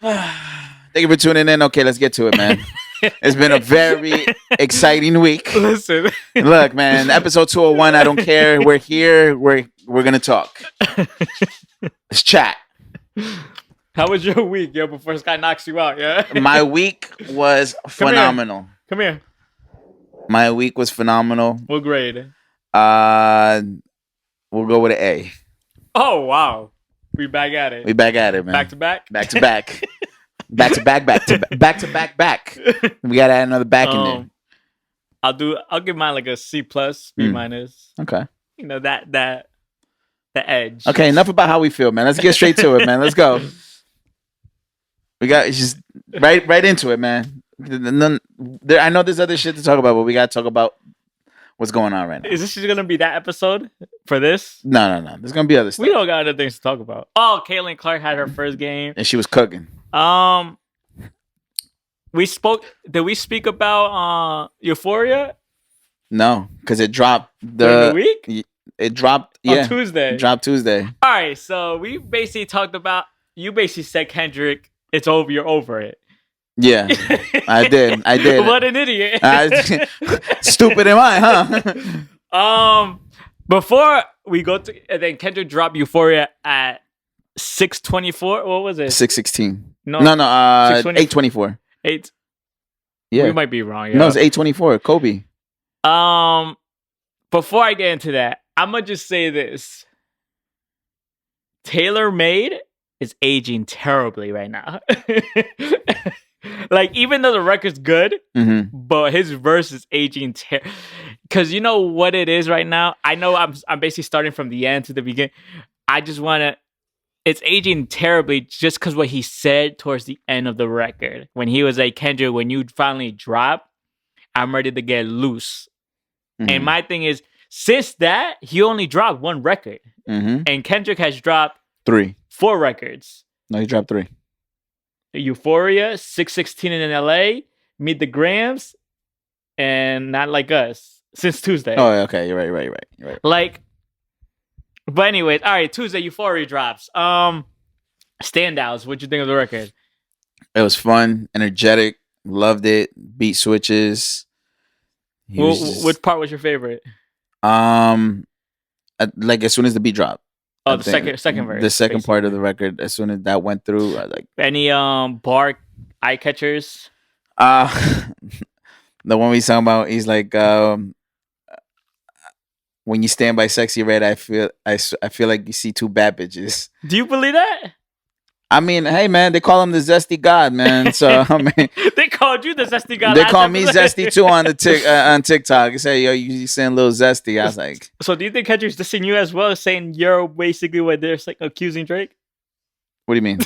Thank you for tuning in. Okay, let's get to it, man. It's been a very exciting week. Listen, Look, man, episode 201. I don't care. We're here. We're gonna talk. Let's chat. how was your week, yo? Before this guy knocks you out, yeah. My week was phenomenal. Come here. My week was phenomenal. What grade? We'll go with an A. Oh wow, we back at it. We back at it, man. Back to back. Back to back. Back to back. Back to back to back. We gotta add another back in there. I'll give mine like a C plus, B minus. Okay. You know that the edge. Okay, enough about how we feel, man. Let's get straight to it, man. Let's go. We got just right into it, man. I know there's other shit to talk about, but we gotta talk about what's going on right now. Is this just gonna be that episode for this? No. There's gonna be other stuff. We don't got other things to talk about. Oh, Caitlin Clark had her first game. And she was cooking. We spoke. Did we speak about Euphoria? No, because it dropped During the week. It dropped On Tuesday. It dropped Tuesday. All right, so we basically talked about. You basically said, Kendrick, it's over. You're over it. Yeah, I did. What an idiot. Stupid am I, huh? Before we go to, and then Kendrick dropped Euphoria at 6:24. What was it? 6:16. No. 8:24. 8. Yeah, we might be wrong. Yeah. No, it's 8:24. Kobe. Before I get into that, I'm gonna just say this: Taylor Made is aging terribly right now. Like, even though the record's good, but his verse is aging because you know what it is right now. I know I'm basically starting from the end to the beginning. I just want to. It's aging terribly just because what he said towards the end of the record when he was like, Kendrick, when you finally drop, I'm ready to get loose. And my thing is, since that, he only dropped one record, and Kendrick has dropped 4 records. No, he dropped 3. Euphoria, 6:16 in LA, Meet the Grams, and Not Like Us since Tuesday. Oh, okay. You're right. Like, but anyways, all right. Tuesday, Euphoria drops. Standouts. What'd you think of the record? It was fun, energetic. Loved it. Beat switches. Which part was your favorite? Like as soon as the beat dropped. Oh, the second verse. The second part of the record, as soon as that went through, I like. Any bar eye catchers? The one we talking about, he's like, when you stand by Sexy Red, I feel like you see 2 bad bitches. Do you believe that? I mean, hey man, they call him the Zesty God, man. So I mean, they called you the Zesty God. They call me Zesty too on TikTok. They say, yo, you saying Little Zesty. I was like, so do you think Kendrick's dissing you as well, saying you're basically what they're like accusing Drake? What do you mean?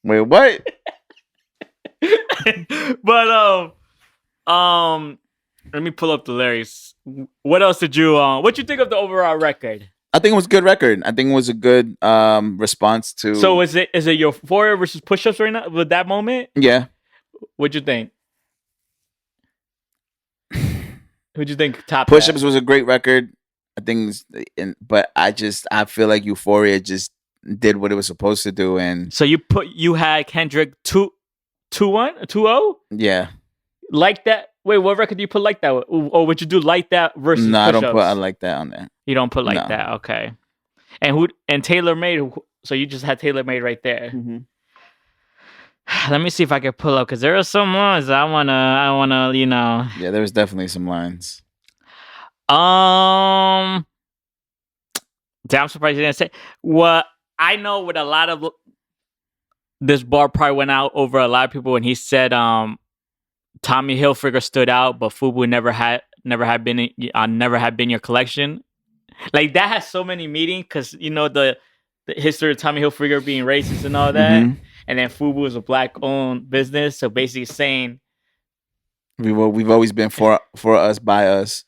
Wait, what? But let me pull up the lyrics. What else did you what you think of the overall record? I think it was a good record. I think it was a good response to. So is it Euphoria versus Push Ups right now with that moment? Yeah. What'd you think? Who'd you think top? Push Ups was a great record. I think, but I feel like Euphoria just did what it was supposed to do, and so you had Kendrick 2-1, 2-0? Yeah. Like that. Wait, what record do you put like that? Or would you do like that versus? No, Push-ups? I don't put I like that on there. You don't put like that, okay. And Taylor Made, so you just had Taylor Made right there. Let me see if I can pull up because there are some lines I wanna, you know. Yeah, there was definitely some lines. Damn, I'm surprised you didn't say. What I know with a lot of this bar probably went out over a lot of people when he said Tommy Hilfiger stood out, but Fubu never had been your collection. Like that has so many meanings because you know the history of Tommy Hilfiger being racist and all that, and then Fubu is a black-owned business, so basically saying we've always been for us by us,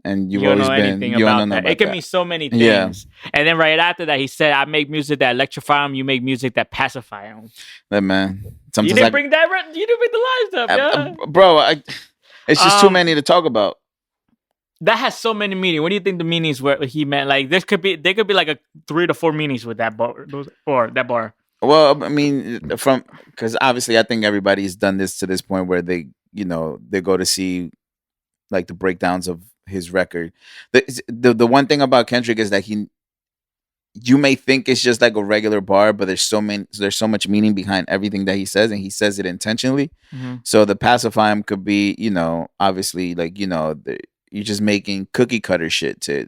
and you've always been. You don't know about it can mean so many things. Yeah. And then right after that, he said, "I make music that electrify them. You make music that pacify them." That man. You didn't bring that. You didn't bring the lines up, yeah. Bro. It's just too many to talk about. That has so many meanings. What do you think the meanings were he meant? Like there could be like a 3 to 4 meanings with that bar or that bar. Well, I mean, from because obviously, I think everybody's done this to this point where they go to see like the breakdowns of his record. The one thing about Kendrick is that you may think it's just like a regular bar, but there's so much meaning behind everything that he says, and he says it intentionally. Mm-hmm. So the pacify him could be, obviously, like, you're just making cookie cutter shit to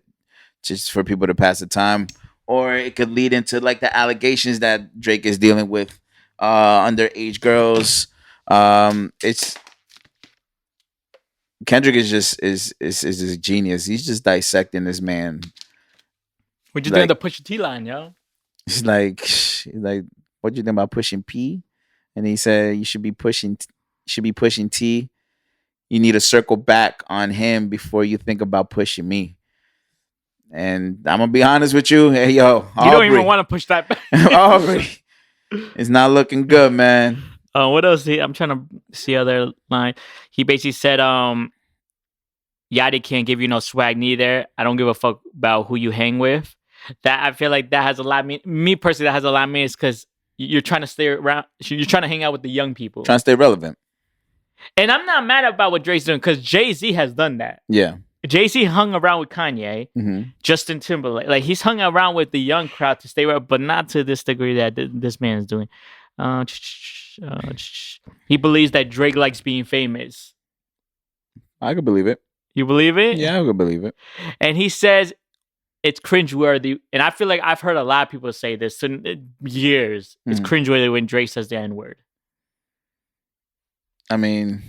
just for people to pass the time, or it could lead into like the allegations that Drake is dealing with underage girls. It's Kendrick is just a genius. He's just dissecting this man. We're just doing the Pusha T line, yo. He's like, what do you think about pushing P? And he said you should be pushing T. You need to circle back on him before you think about pushing me. And I'm gonna be honest with you, hey yo, you don't even want to push that back. Aubrey, it's not looking good, man. What else? I'm trying to see other line. He basically said, Yachty can't give you no swag neither. I don't give a fuck about who you hang with. That I feel like that has a lot. Me personally, that has a lot of meaning because you're trying to stay around. You're trying to hang out with the young people, trying to stay relevant. And I'm not mad about what Drake's doing because Jay-Z has done that. Yeah, Jay-Z hung around with Kanye, Justin Timberlake. Like he's hung around with the young crowd to stay around, but not to this degree that this man is doing. He believes that Drake likes being famous. I could believe it. You believe it? Yeah, I could believe it. And he says it's cringeworthy. And I feel like I've heard a lot of people say this in years. It's cringeworthy when Drake says the N-word. I mean,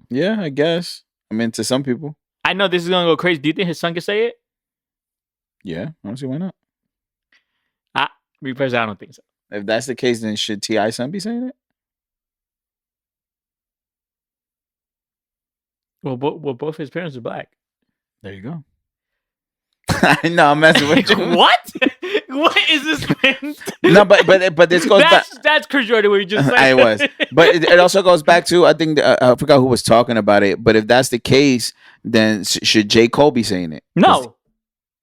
yeah, I guess. I mean, to some people. I know this is going to go crazy. Do you think his son can say it? Yeah, honestly, why not? Me personally, I don't think so. If that's the case, then should T.I.'s son be saying it? Well, both his parents are black. There you go. I know, I'm messing with you. What? What is this man? No, but this goes back. That's cringeworthy what you just said. I was. But it also goes back to, I think, I forgot who was talking about it, but if that's the case, then should J. Cole be saying it? No.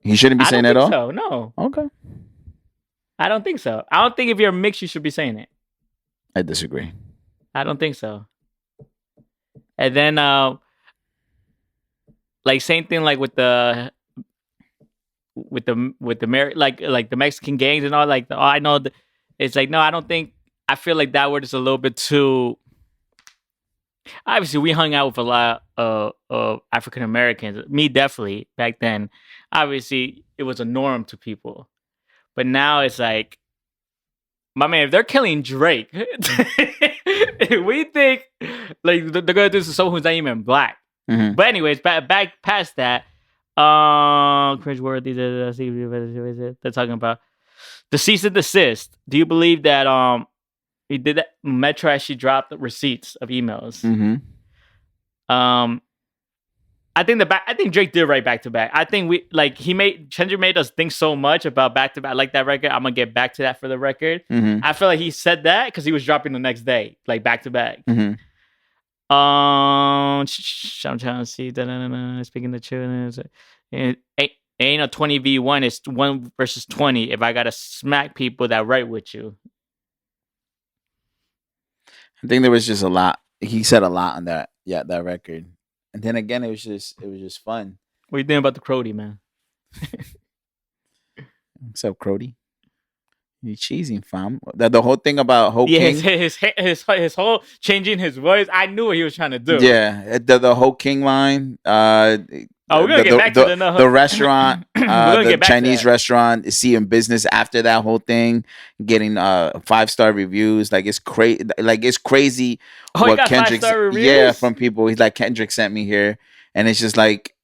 He shouldn't be saying it at all? So, no. Okay. I don't think so. I don't think if you're mixed, you should be saying it. I disagree. I don't think so. And then, like same thing, like with the like the Mexican gangs and all. Like, I know it's like no, I don't think. I feel like that word is a little bit too. Obviously, we hung out with a lot of African Americans. Me, definitely back then. Obviously, it was a norm to people. But now it's like, my man, if they're killing Drake, we think like they're gonna do this to someone who's not even black. But anyways, back past that, cringeworthy. They're talking about the cease and desist. Do you believe that he did that? Metro actually dropped the receipts of emails. I think Drake did write back to back. I think Kendrick made us think so much about back to back. I like that record. I'm gonna get back to that for the record. I feel like he said that because he was dropping the next day, like back to back. I'm trying to see. Speaking the children, it ain't a 20v1. It's 1 versus 20. If I gotta smack people that write with you, I think there was just a lot. He said a lot on that record. And then again, it was just fun. What do you think about the Crody, man? What's up, Crody? You cheesing, fam. The whole thing about Ho King. His whole changing his voice. I knew what he was trying to do. Yeah, the Ho King line. We're gonna get back to the restaurant, the Chinese restaurant is seeing business after that whole thing, getting 5-star reviews. Like it's crazy. Like it's crazy. What Kendrick? Yeah, from people. He's like, Kendrick sent me here, and it's just like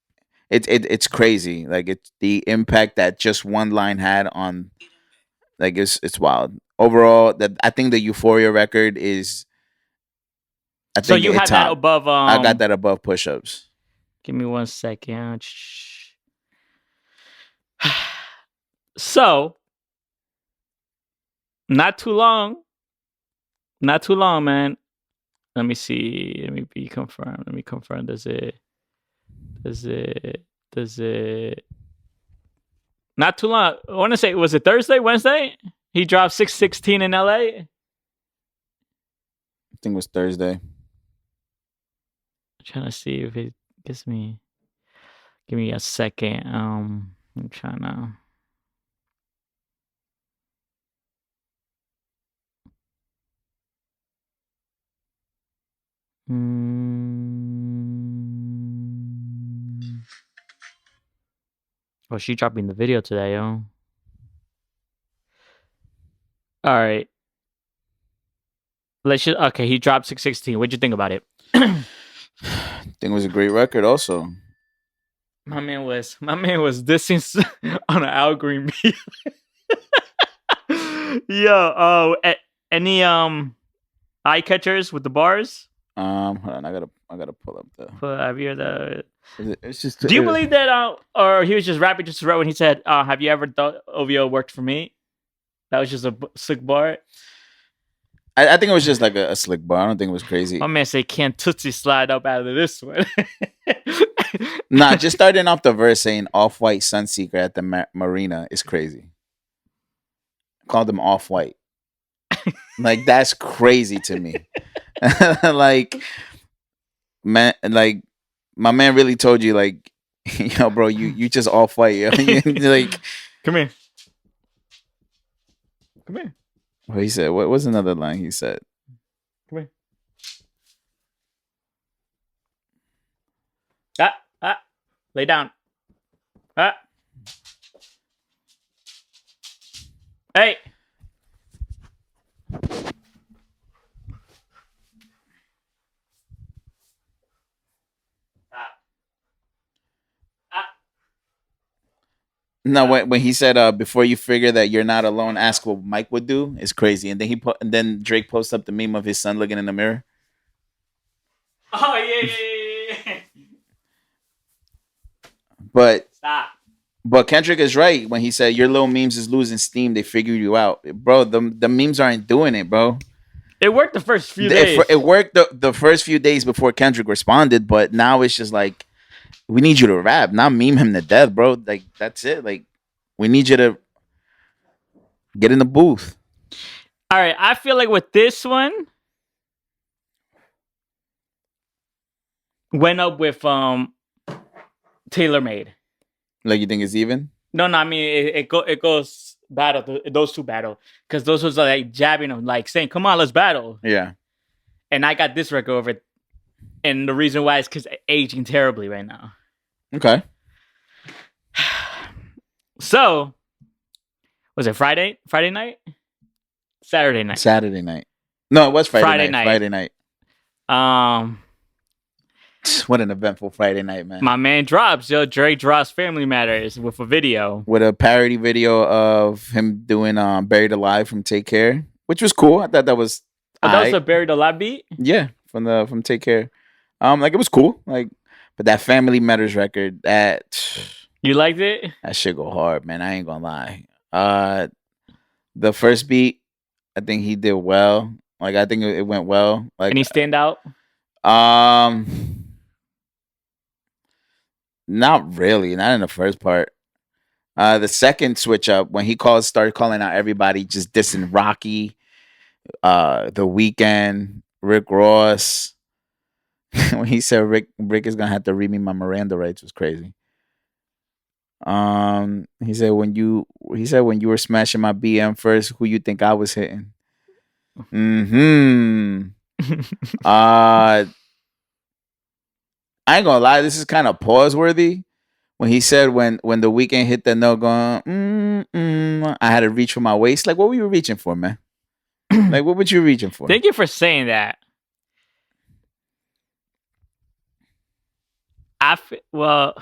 it's crazy. Like it's the impact that just one line had on. Like it's wild. Overall, I think the Euphoria record is. So you had that above. I got that above Push Ups. Give me 1 second. So, not too long, man. Let me see. Let me be confirmed. Let me confirm. Does it? Not too long. I want to say, was it Thursday, Wednesday? He dropped 616 in LA. I think it was Thursday. I'm trying to see if it gives me. Give me a second. I'm trying to. Oh, she dropping the video today, yo. All right. Okay, he dropped 616. What'd you think about it? I think it was a great record also. My man was dissing on an Al Green beat. Yo, any eye catchers with the bars? Hold on, I gotta pull up Have you heard it's just. Do you believe that? Or he was just rapping just to rap when he said, "Have you ever thought OVO worked for me?" That was just a slick bar. I think it was just like a slick bar. I don't think it was crazy. My man said, "Can't Tootsie slide up out of this one." Nah, just starting off the verse saying "Off-White Sunseeker" at the marina is crazy. Called them Off-White. Like that's crazy to me. Like, man, like my man really told you, like, yo, bro, you just Off-White. Yo. Like, come here. What he said? What was another line he said? Come here. Lay down. Hey. No, when he said, "Before you figure that you're not alone, ask what Mike would do," is crazy. And then Drake posts up the meme of his son looking in the mirror. Oh yeah. But stop. But Kendrick is right when he said your little memes is losing steam. They figured you out, bro. The memes aren't doing it, bro. It worked the first few days. It worked the first few days before Kendrick responded, but now it's just like, we need you to rap, not meme him to death, bro. Like that's it. Like we need you to get in the booth. All right, I feel like with this one, went up with Tailor Made. Like you think it's even? No, I mean it goes battle. Those two battle because those was like jabbing them, like saying, "Come on, let's battle." Yeah. And I got this record over it, and the reason why is because aging terribly right now. Okay. So, was it Friday night? Saturday night. No, it was Friday night. Friday night. What an eventful Friday night, man. My man drops, Drake drops Family Matters with a video. With a parody video of him doing Buried Alive from Take Care, which was cool. I thought that was that was a Buried Alive beat? Yeah, from Take Care. Like it was cool. Like, but that Family Matters record, you liked it? That shit go hard, man. I ain't gonna lie. The first beat, I think he did well. Like I think it went well. Like any standout? Not really. Not in the first part. The second switch up when he started calling out everybody, just dissing Rocky, The Weeknd, Rick Ross. When he said Rick is gonna have to read me my Miranda rights, was crazy. He said when you were smashing my BM first, who you think I was hitting? I ain't gonna lie, this is kind of pause worthy. When he said when The Weeknd hit that note going, I had to reach for my waist. Like, what were you reaching for, man? Like, what were you reaching for? Thank you for saying that. Well,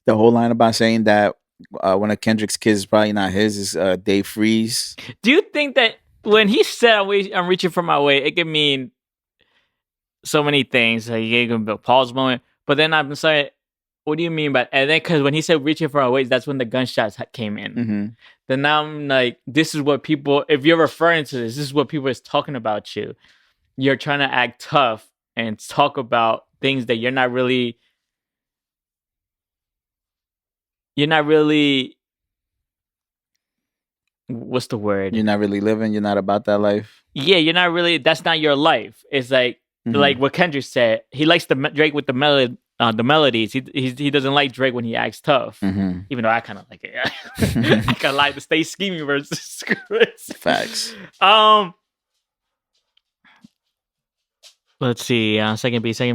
the whole line about saying that one of Kendrick's kids is probably not his is Dave Freeze. Do you think that when he said I'm reaching for my way, it could mean so many things? Like, you gave him a pause moment, but then I'm sorry, what do you mean by? And then because when he said reaching for our ways, that's when the gunshots came in. Mm-hmm. Then now I'm like, this is what people. If you're referring to this is what people is talking about you. You're trying to act tough and talk about things that you're not really what's the word? You're not really living. You're not about that life. Yeah, you're not really. That's not your life. It's like what Kendrick said. He likes the Drake with the melodies. He doesn't like Drake when he acts tough. Even though I kind of like it. I kind of like the Stay Scheming versus Chris. Facts. Let's see. Second beat. Yeah,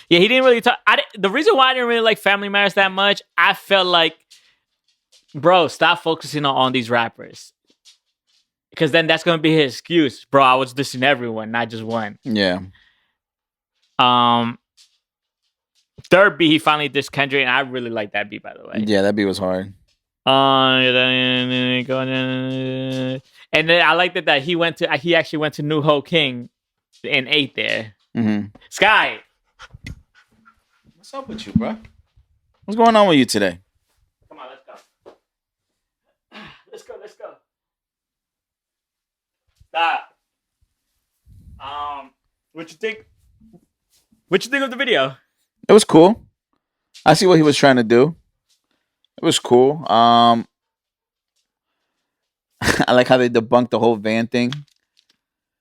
he didn't really talk. The reason why I didn't really like Family Matters that much, I felt like, bro, stop focusing on these rappers. Because then that's going to be his excuse. Bro, I was dissing everyone, not just one. Yeah. Third beat, he finally dissed Kendrick, and I really like that beat, by the way. Yeah, that beat was hard. And then I liked it that he actually went to New Ho King and ate there. Sky. What's up with you, bro? What's going on with you today? Come on, let's go. Let's go. Stop. What you think? What you think of the video? It was cool. I see what he was trying to do. It was cool. I like how they debunked the whole van thing.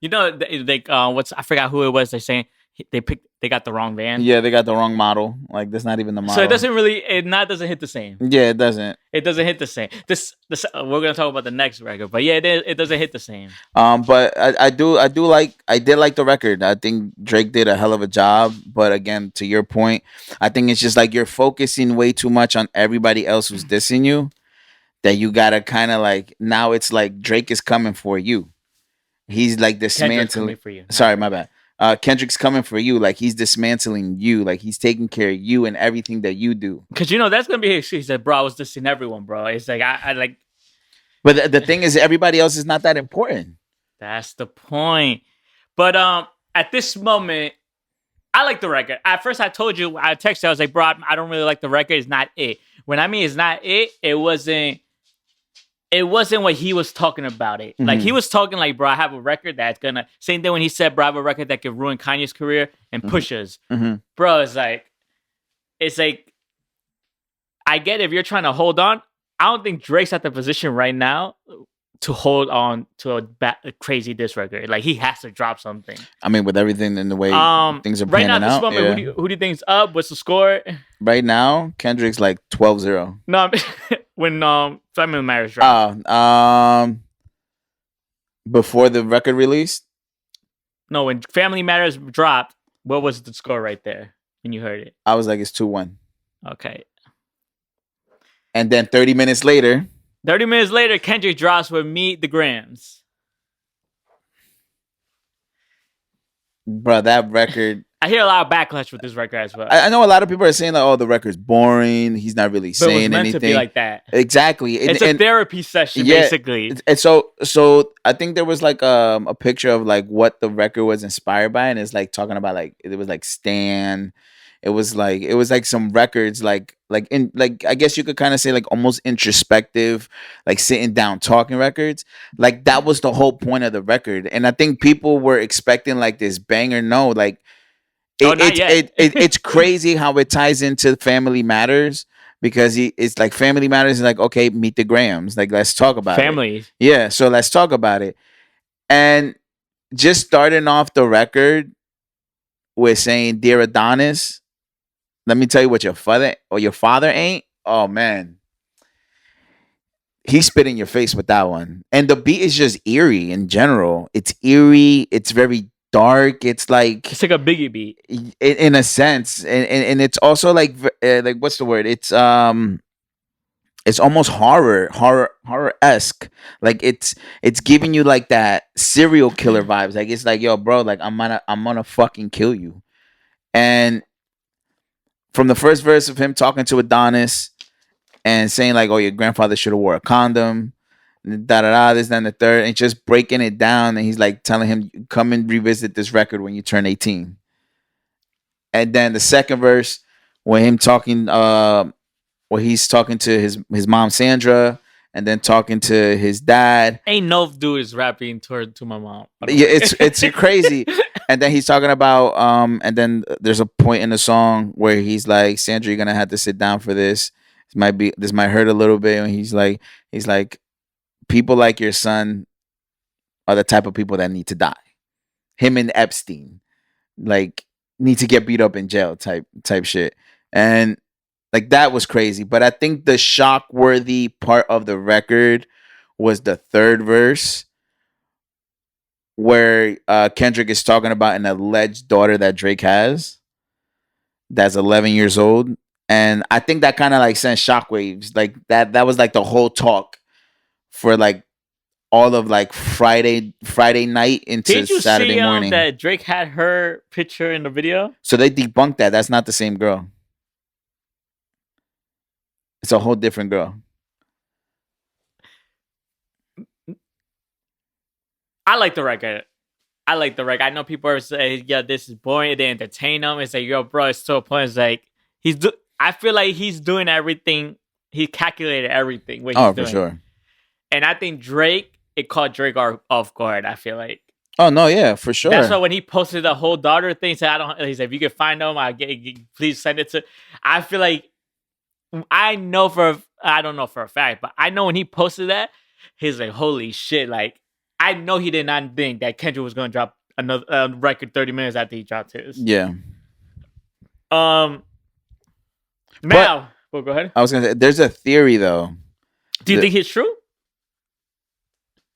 You know, I forgot who it was. They're saying they got the wrong van. Yeah, they got the wrong model. Like, that's not even the model. So it doesn't hit the same. Yeah, it doesn't. It doesn't hit the same. This we're gonna talk about the next record, but yeah, it doesn't hit the same. But I did like the record. I think Drake did a hell of a job. But again, to your point, I think it's just like you're focusing way too much on everybody else who's dissing you, that you gotta kind of like, now it's like Drake is coming for you. He's like dismantling. For you. Sorry, my bad. Kendrick's coming for you. Like, he's dismantling you. Like, he's taking care of you and everything that you do. Because that's gonna be his excuse. He said, "Bro, I was dissing everyone, bro." It's like I like. But the thing is, everybody else is not that important. That's the point. But at this moment, I like the record. At first, I told you, I texted you, I was like, "Bro, I don't really like the record. It's not it." When I mean it's not it, it wasn't what he was talking about it. Like, he was talking like, bro, I have a record that's gonna... Same thing when he said, bro, I have a record that could ruin Kanye's career and Pusha's. Bro, it's like... I get it if you're trying to hold on. I don't think Drake's at the position right now to hold on to a crazy diss record. Like, he has to drop something. I mean, with everything in the way things are right panning now, out. This moment, who do you think's up? What's the score? Right now, Kendrick's like 12-0. No, when Family Matters dropped. Before the record released? No, when Family Matters dropped, what was the score right there when you heard it? I was like, it's 2-1. Okay. And then 30 minutes later, Kendrick drops with Meet the Grams. Bro, that record... I hear a lot of backlash with this record as well. I know a lot of people are saying that, oh, the record's boring. He's not really saying anything. It was meant to be like that. Exactly. It's a therapy session, basically. And so I think there was like a picture of like what the record was inspired by, and it's like talking about like, it was like Stan. It was like some records like I guess you could kind of say like almost introspective, like sitting down talking records. Like, that was the whole point of the record. And I think people were expecting like this banger. No, like, it's crazy how it ties into Family Matters, because it's like Family Matters is like, okay, Meet the Grams. Like, let's talk about family. It. Yeah, so let's talk about it. And just starting off the record with saying, "Dear Adonis, let me tell you what your father ain't." Oh man, he spit in your face with that one. And the beat is just eerie in general. It's eerie. It's very dark. It's like a Biggie beat in a sense, and it's also like what's the word? It's almost horror-esque. Like, it's giving you like that serial killer vibes. Like, it's like, yo, bro, like I'm gonna fucking kill you. And from the first verse of him talking to Adonis and saying like, oh, your grandfather should have wore a condom, this, then the third, and just breaking it down. And he's like telling him, come and revisit this record when you turn 18. And then the second verse, when him talking, where he's talking to his mom Sandra, and then talking to his dad. Ain't no dude is rapping to my mom. Yeah, it's crazy. And then he's talking about and then there's a point in the song where he's like, Sandra, you're gonna have to sit down for this. This might hurt a little bit. And he's like, people like your son are the type of people that need to die. Him and Epstein, like, need to get beat up in jail type shit. And like that was crazy. But I think the shock worthy part of the record was the third verse where Kendrick is talking about an alleged daughter that Drake has that's 11 years old. And I think that kind of like sent shockwaves. Like that was like the whole talk for like all of like Friday night into Did you Saturday see morning. that Drake had her picture in the video? So they debunked that. That's not the same girl. It's a whole different girl. I like the record. I know people are saying, "Yeah, this is boring." They entertain them. It's like, "Yo, bro, it's so point." It's like I feel like he's doing everything. He calculated everything. What he's doing. For sure. And I think Drake, it caught Drake off guard. I feel like. Oh no, yeah, for sure. That's why when he posted the whole daughter thing, said, he said, if you can find them, please send it to. I feel like I don't know for a fact, but I know when he posted that, he's like, holy shit! Like, I know he did not think that Kendrick was going to drop another record 30 minutes after he dropped his. Yeah. Now, go ahead. I was gonna say, there's a theory though. Do you think it's true?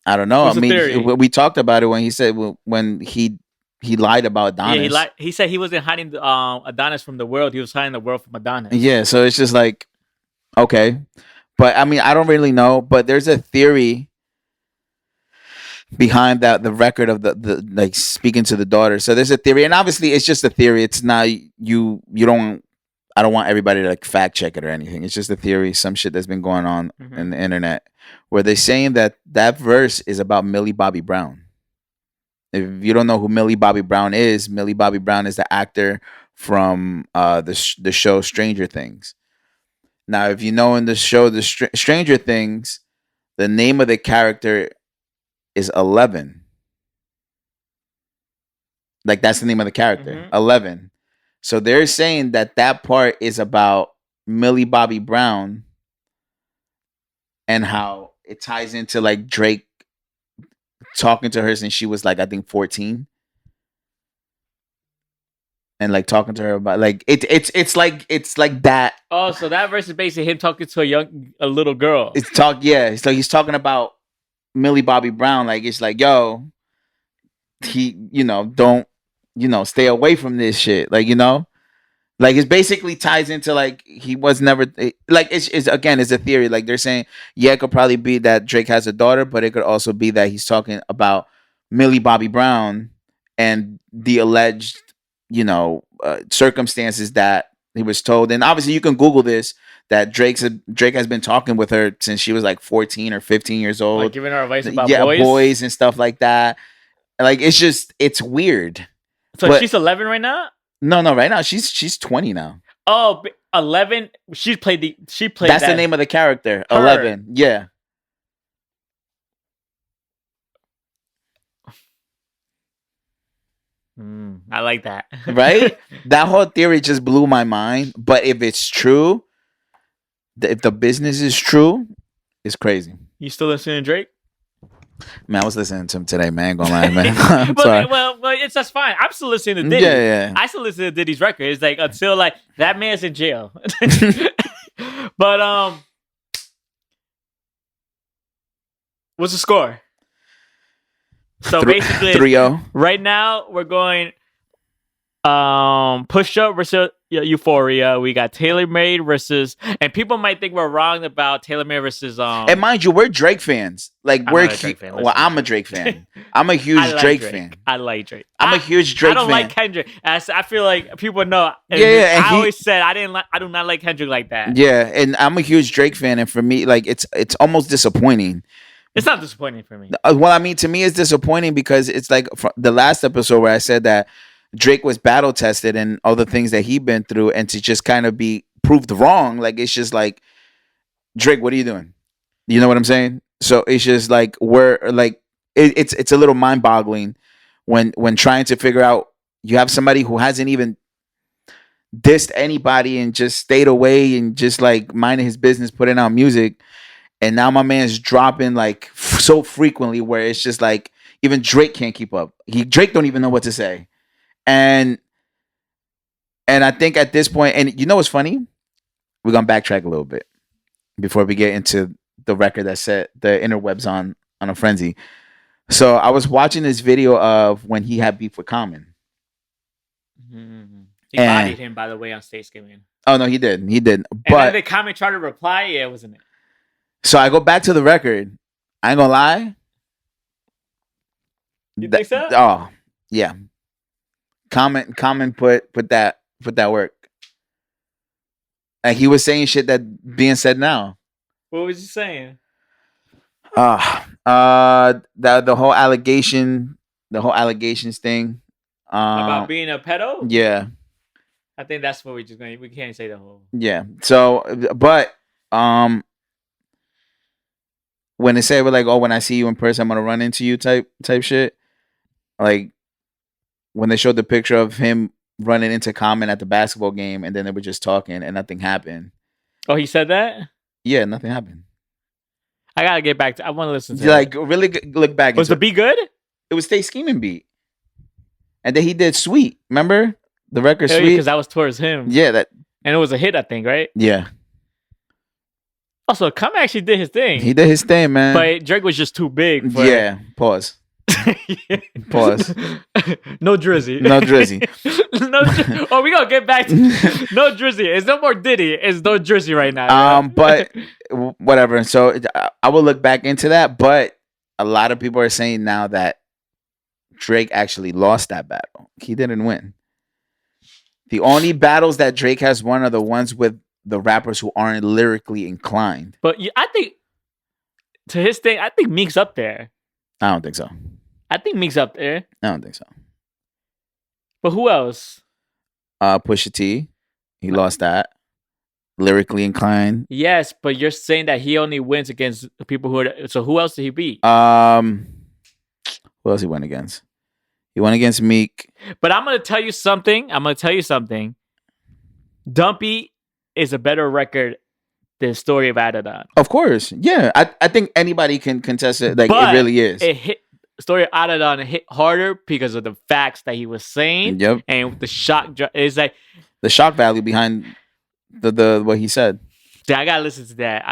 I don't know. What's I mean, theory? we talked about it when he said when he lied about Adonis. Yeah, he said he wasn't hiding Adonis from the world. He was hiding the world from Adonis. Yeah, so it's just like, okay. But I mean, I don't really know. But there's a theory behind that, the record of the like speaking to the daughter. So there's a theory, and obviously it's just a theory. It's not you don't. I don't want everybody to like fact check it or anything. It's just a theory, some shit that's been going on in the internet, where they're saying that verse is about Millie Bobby Brown. If you don't know who Millie Bobby Brown is the actor from the show Stranger Things. Now, if you know in the show Stranger Things, the name of the character is 11. Like that's the name of the character, 11. So they're saying that part is about Millie Bobby Brown and how it ties into like Drake talking to her since she was like, I think 14. And like talking to her about like it's like that. Oh, so that verse is basically him talking to a little girl. So he's talking about Millie Bobby Brown. Like it's like, yo, he, don't, stay away from this shit. Like, like it basically ties into like he was never like it's again, it's a theory. Like they're saying, yeah, it could probably be that Drake has a daughter, but it could also be that he's talking about Millie Bobby Brown and the alleged, circumstances that he was told. And obviously you can Google this, that Drake has been talking with her since she was like 14 or 15 years old. Like giving her advice about boys and stuff like that. Like it's weird. So she's 11 right now? No, right now she's 20 now. Oh, 11. She played That's the name of the character. Her. 11. Yeah. I like that. Right? That whole theory just blew my mind. But if it's true, if the business is true, it's crazy. You still listening to Drake? Man, I was listening to him today, man. Ain't gonna lie, man. well, that's fine. I'm still listening to Diddy. Yeah. I still listen to Diddy's record. It's like until like that man's in jail. But what's the score? So basically 3-0. Right now we're going Push Up versus Euphoria. We got Taylor Made versus, and people might think we're wrong about Taylor Made versus And mind you, we're Drake fans. Like I'm a Drake fan. I'm a huge Drake fan. I like Drake. I'm a huge Drake fan. I don't like Kendrick. I feel like people know. Yeah. I always said I do not like Kendrick like that. Yeah, and I'm a huge Drake fan, and for me, like it's almost disappointing. It's not disappointing for me. Well, I mean, to me, it's disappointing because it's like the last episode where I said that Drake was battle tested and all the things that he'd been through, and to just kind of be proved wrong, like it's just like, Drake, what are you doing? You know what I'm saying? So it's just like it's a little mind boggling when trying to figure out, you have somebody who hasn't even dissed anybody and just stayed away and just like minding his business, putting out music, and now my man's dropping like so frequently where it's just like even Drake can't keep up. Drake don't even know what to say, and I think at this point, and you know what's funny? We're gonna backtrack a little bit before we get into the record that set the interwebs on a frenzy. So I was watching this video of when he had beef with Common. Mm-hmm. He bodied him, by the way, on stage gaming. Oh no, he did. But then the Common tried to reply. Yeah, it wasn't it. So I go back to the record. I ain't gonna lie. You think so? Oh yeah. Common put that work. Like he was saying shit that being said now. What was he saying? The whole allegations thing. About being a pedo? Yeah. I think that's what we can't say the whole. Yeah. So, but when they say we're like, oh, when I see you in person, I'm gonna run into you type shit. Like when they showed the picture of him running into Common at the basketball game, and then they were just talking, and nothing happened. Oh, he said that? Yeah, nothing happened. I gotta get back to. I want to listen to like it. Really look back. Was the beat good? It was Stay Scheming beat, and then he did Sweet. Remember the record Sweet? Because that was towards him. Yeah, that, and it was a hit, I think, right? Yeah. Also, Common actually did his thing. He did his thing, man. But Drake was just too big. Yeah. Pause. Pause. No Drizzy. No Drizzy. Oh, we gonna get back to no Drizzy. It's no more Diddy. It's no Drizzy right now. But whatever. So I will look back into that. But a lot of people are saying now that Drake actually lost that battle. He didn't win. The only battles that Drake has won are the ones with the rappers who aren't lyrically inclined. But I think to his thing, I think Meek's up there. I don't think so. I think Meek's up there. I don't think so. But who else? Pusha T. He lost that. Lyrically inclined. Yes, but you're saying that he only wins against people who are. So who else did he beat? Who else he went against? He went against Meek. But I'm gonna tell you something. Dumpy is a better record than Story of Adidon. Of course, yeah. I think anybody can contest it. Like but it really is. It hit Story of Adidon hit harder because of the facts that he was saying. Yep. And the shock is like the shock value behind the what he said. Yeah, I gotta listen to that.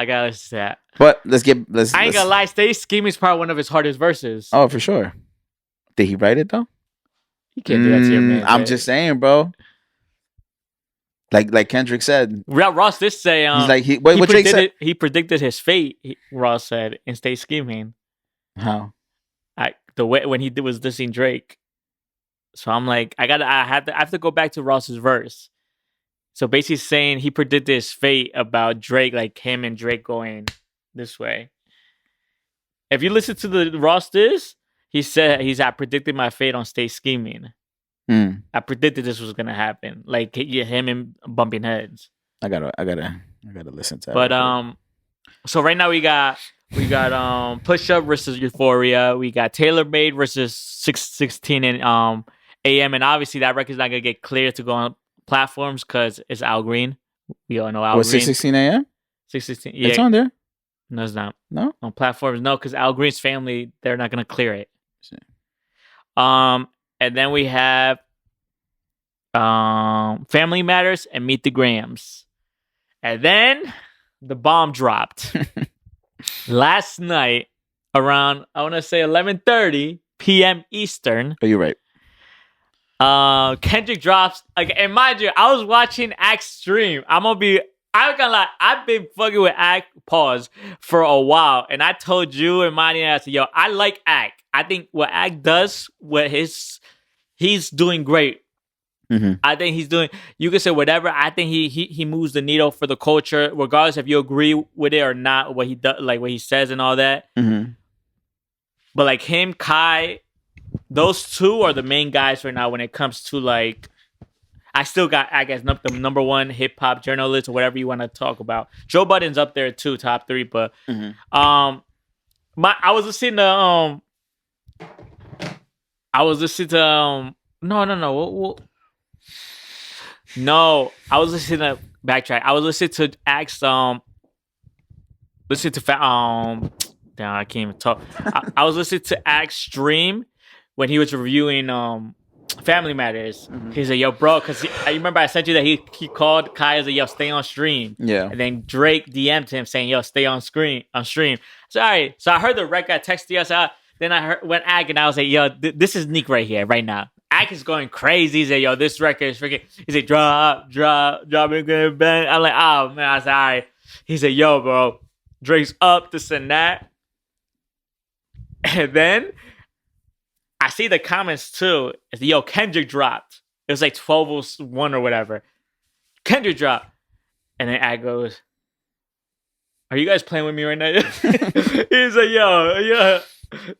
But I ain't gonna lie. Stay Scheming is probably one of his hardest verses. Oh, for sure. Did he write it though? You can't do that to your man. I'm just saying, bro. Like Kendrick said. Ross did say he's like what Drake said? He predicted his fate. Ross said in Stay Scheming. How? The way when he was dissing Drake. So I'm like, I have to go back to Ross's verse. So basically saying he predicted his fate about Drake, like him and Drake going this way. If you listen to the Ross diss, he said I predicted my fate on Stay Scheming. I predicted this was gonna happen. Like him and bumping heads. I gotta listen to that. But so right now we got Push Up versus Euphoria. We got Tailor Made versus 616 and AM, and obviously that record's not gonna get cleared to go on platforms because it's Al Green. We all know Al Green. 616 AM? 616. Yeah, it's on there. No, it's not. No, on platforms. No, because Al Green's family, they're not gonna clear it. And then we have Family Matters and Meet the Grams. And then the bomb dropped. Last night around, I want to say 11:30 p.m. Eastern. Oh, you're right. Kendrick drops, like, and mind you, I was watching Act's stream. I'm not gonna lie, I've been fucking with Act, pause, for a while. And I told you and Monty, I said, yo, I like Act. I think what Act does, he's doing great. Mm-hmm. I think he's doing, you can say whatever. I think he moves the needle for the culture, regardless if you agree with it or not, what he does, like what he says and all that. Mm-hmm. But like him, Kai, those two are the main guys right now when it comes to like, I still got, I guess, the number one hip hop journalist or whatever you want to talk about. Joe Budden's up there too, top 3. But I was listening to I was listening to no. No, I was listening to backtrack. I was listening to listen to damn, I can't even talk. I was listening to Axe Stream when he was reviewing Family Matters. Mhm. He said, "Yo, bro," because I remember I sent you that he called Kai as a yo, stay on stream. Yeah. And then Drake DM'd him saying, "Yo, stay on stream." So all right, so I heard the record. I texted us out. Then I went Ag and I was like, "Yo, this is Nick right here, right now." Ag is going crazy. He said, "Yo, this record is freaking." He said, "Drop it, good bang." I'm like, "Oh man," I said, "All right." He said, "Yo, bro, Drake's up, this and that." And then I see the comments too. It's, "Yo, Kendrick dropped." It was like 12:01 or whatever. Kendrick dropped. And then Ag goes, "Are you guys playing with me right now?" He's like, "Yo, yeah."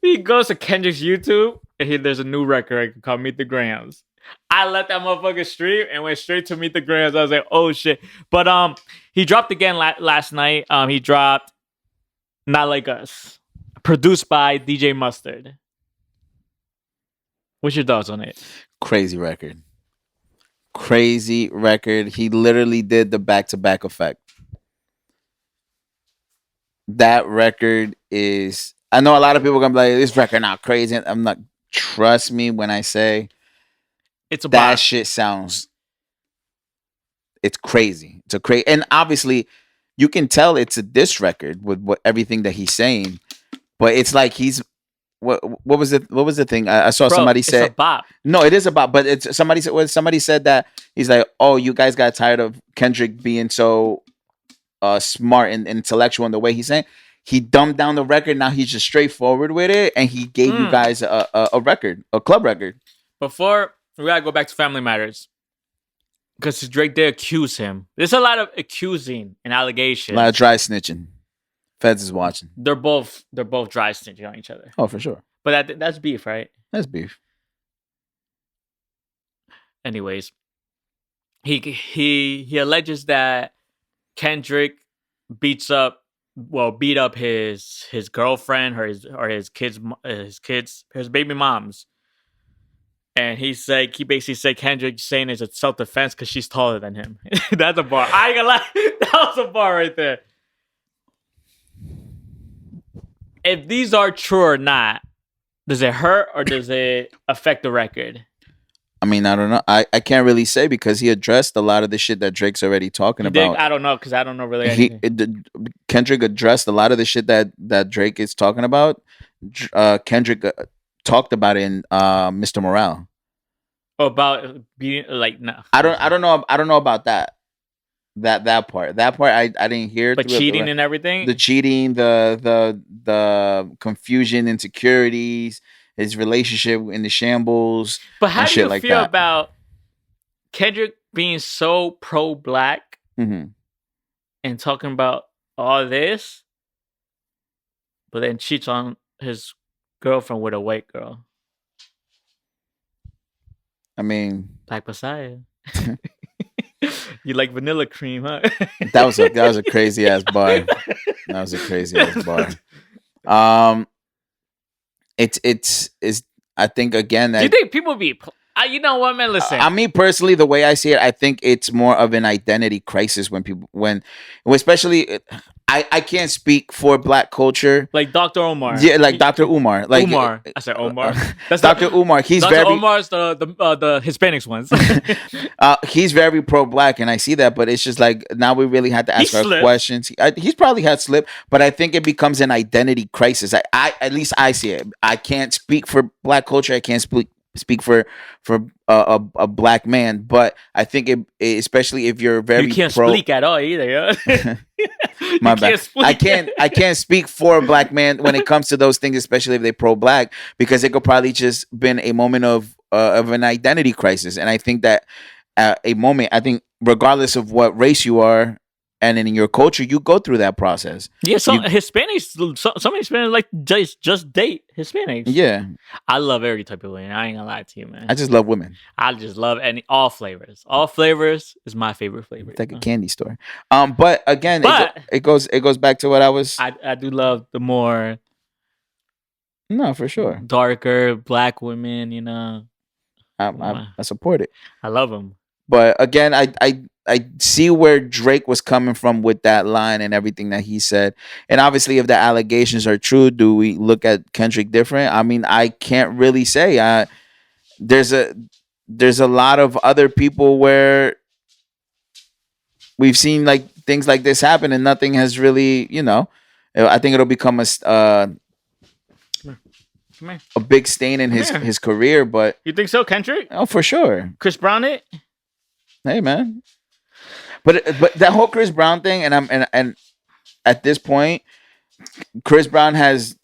He goes to Kendrick's YouTube and there's a new record called Meet the Grams. I let that motherfucker stream and went straight to Meet the Grams. I was like, "Oh shit." But he dropped again last night. He dropped Not Like Us, produced by DJ Mustard. What's your thoughts on it? Crazy record. Crazy record. He literally did the back-to-back effect. That record is. I know a lot of people are gonna be like, "This record not crazy." I'm not. Trust me when I say It's a that bop. shit sounds. It's crazy. It's a crazy, and obviously, you can tell it's a diss record with everything that he's saying. But it's like he's. What was it? What was the thing? I saw Bro, somebody it's say. a bop. No, it is about. But it's somebody said. Somebody said that he's like, "Oh, you guys got tired of Kendrick being so smart and intellectual in the way he's saying." He dumbed down the record. Now he's just straightforward with it, and he gave you guys a record, a club record. Before we gotta go back to Family Matters, because Drake did accuse him. There's a lot of accusing and A allegations. lot of dry snitching. Feds is watching. They're both dry snitching on each other. Oh, for sure. But that's beef, right? That's beef. Anyways, he alleges that Kendrick beat up his girlfriend or his baby moms. And he basically said Kendrick saying it's a self-defense because she's taller than him. That's a bar. I ain't gonna lie. That was a bar right there. If these are true or not, does it hurt or does it affect the record? I mean, I don't know. I can't really say because he addressed a lot of the shit that Drake's already talking about. I don't know because I don't know really anything. Kendrick addressed a lot of the shit that Drake is talking about. Kendrick talked about it in Mr. Morale. About being like no. I don't know about that part. That part I didn't hear. But cheating and everything. The cheating, the confusion, insecurities, his relationship in the shambles. But how do you like feel that. about Kendrick being so pro-black Mm-hmm. and talking about all this, but then cheats on his girlfriend with a white girl? I mean, Black Messiah. You like vanilla cream, huh? that was a crazy ass bar. That was a crazy ass bar. It's I think again that. Do you think people be? You know what, man? Listen. I mean, personally, the way I see it, I think it's more of an identity crisis especially. I can't speak for black culture. Like Dr. Umar. Yeah, like Dr. Umar. Like Umar. I said Omar. That's Dr. Umar. He's Dr. very. Umar's the Hispanics ones. He's very pro-black, and I see that. But it's just like now we really had to ask our questions. He's probably had slip, but I think it becomes an identity crisis. I at least I see it. I can't speak for black culture. I can't speak for a black man, but I think it especially if you're very you can't speak at all either. Yeah? My bad. I can't speak for a black man when it comes to those things, especially if they're pro-black, because it could probably just been a moment of an identity crisis. And I think that a moment, I think regardless of what race you are and in your culture, you go through that process. Yeah, Hispanics, some Hispanics like just date Hispanics. Yeah, I love every type of women. I ain't gonna lie to you, man. I just love women. I just love all flavors. All flavors is my favorite flavor. It's like a candy store. But again, it goes back to what I was. I do love the more No, for sure. Darker black women, you know. I support it. I love them. But again, I see where Drake was coming from with that line and everything that he said. And obviously, if the allegations are true, do we look at Kendrick different? I mean, I can't really say. There's a lot of other people where we've seen like things like this happen, and nothing has really, I think it'll become Come here. a big stain in his career. But You think so, Kendrick? oh, for sure. Chris Brown it? Hey, man. But that whole Chris Brown thing, and at this point, Chris Brown has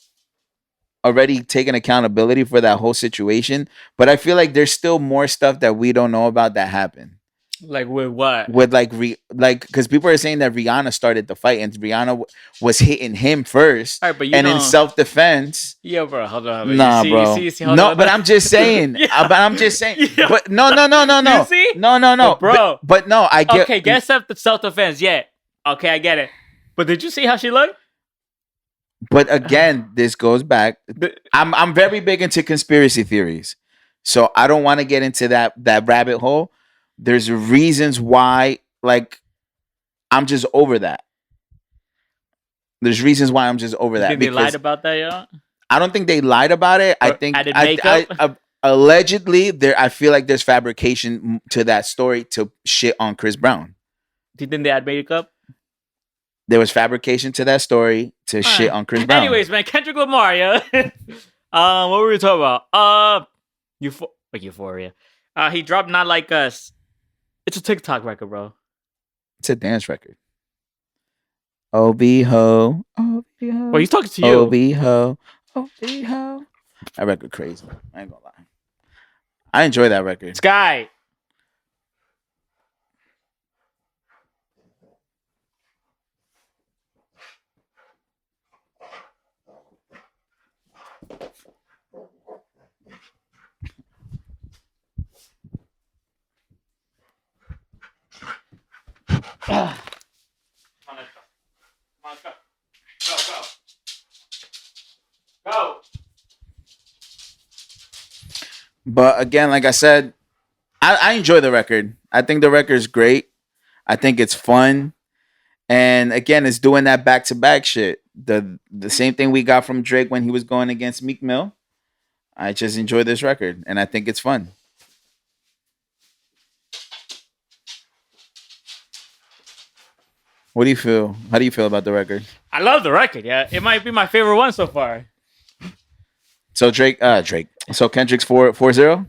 already taken accountability for that whole situation. But I feel like there's still more stuff that we don't know about that happened. Like with what? With because people are saying that Rihanna started the fight and Rihanna was hitting him first, right, but in self-defense. Yeah, bro. Hold on. Nah, bro. No, but I'm just saying. But I'm just saying. Yeah. But no. You see? No, bro. But no, I get. Okay, guess self-defense. Yeah. Okay, I get it. But did you see how she looked? But again, this goes back. I'm very big into conspiracy theories, so I don't want to get into that rabbit hole. There's reasons why, like, I'm just over that. There's reasons why I'm just over that. You think they lied about that, y'all? I don't think they lied about it. Or I think added makeup? Allegedly, I feel like there's fabrication to that story to shit on Chris Brown. Do you think they add makeup? There was fabrication to that story to shit on Chris Brown. Anyways, man, Kendrick Lamar, yeah. What were we talking about? Euphoria. He dropped Not Like Us. It's a TikTok record, bro. It's a dance record. O.B. Ho. O.B. Ho. Well, he's talking to you. O.B. Ho. O.B. Ho. That record crazy. I ain't gonna lie. I enjoy that record. Sky. Come on, let's go. Go. But again, like I said, I enjoy the record. I think the record is great. I think it's fun. And again, it's doing that back-to-back shit. The same thing we got from Drake when he was going against Meek Mill. I just enjoy this record, and I think it's fun. What do you feel? How do you feel about the record? I love the record, yeah. It might be my favorite one so far. So Drake. So Kendrick's 4-0?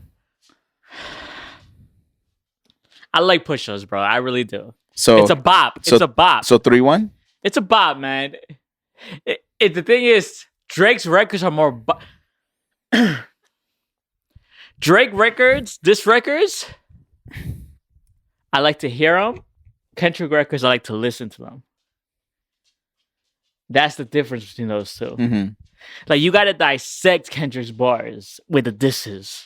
I like push-ups, bro. I really do. So it's a bop. It's a bop. So 3-1? It's a bop, man. The thing is, Drake's records are more Drake records, I like to hear them. Kendrick records, I like to listen to them. That's the difference between those two. Mm-hmm. Like, you gotta dissect Kendrick's bars with the disses.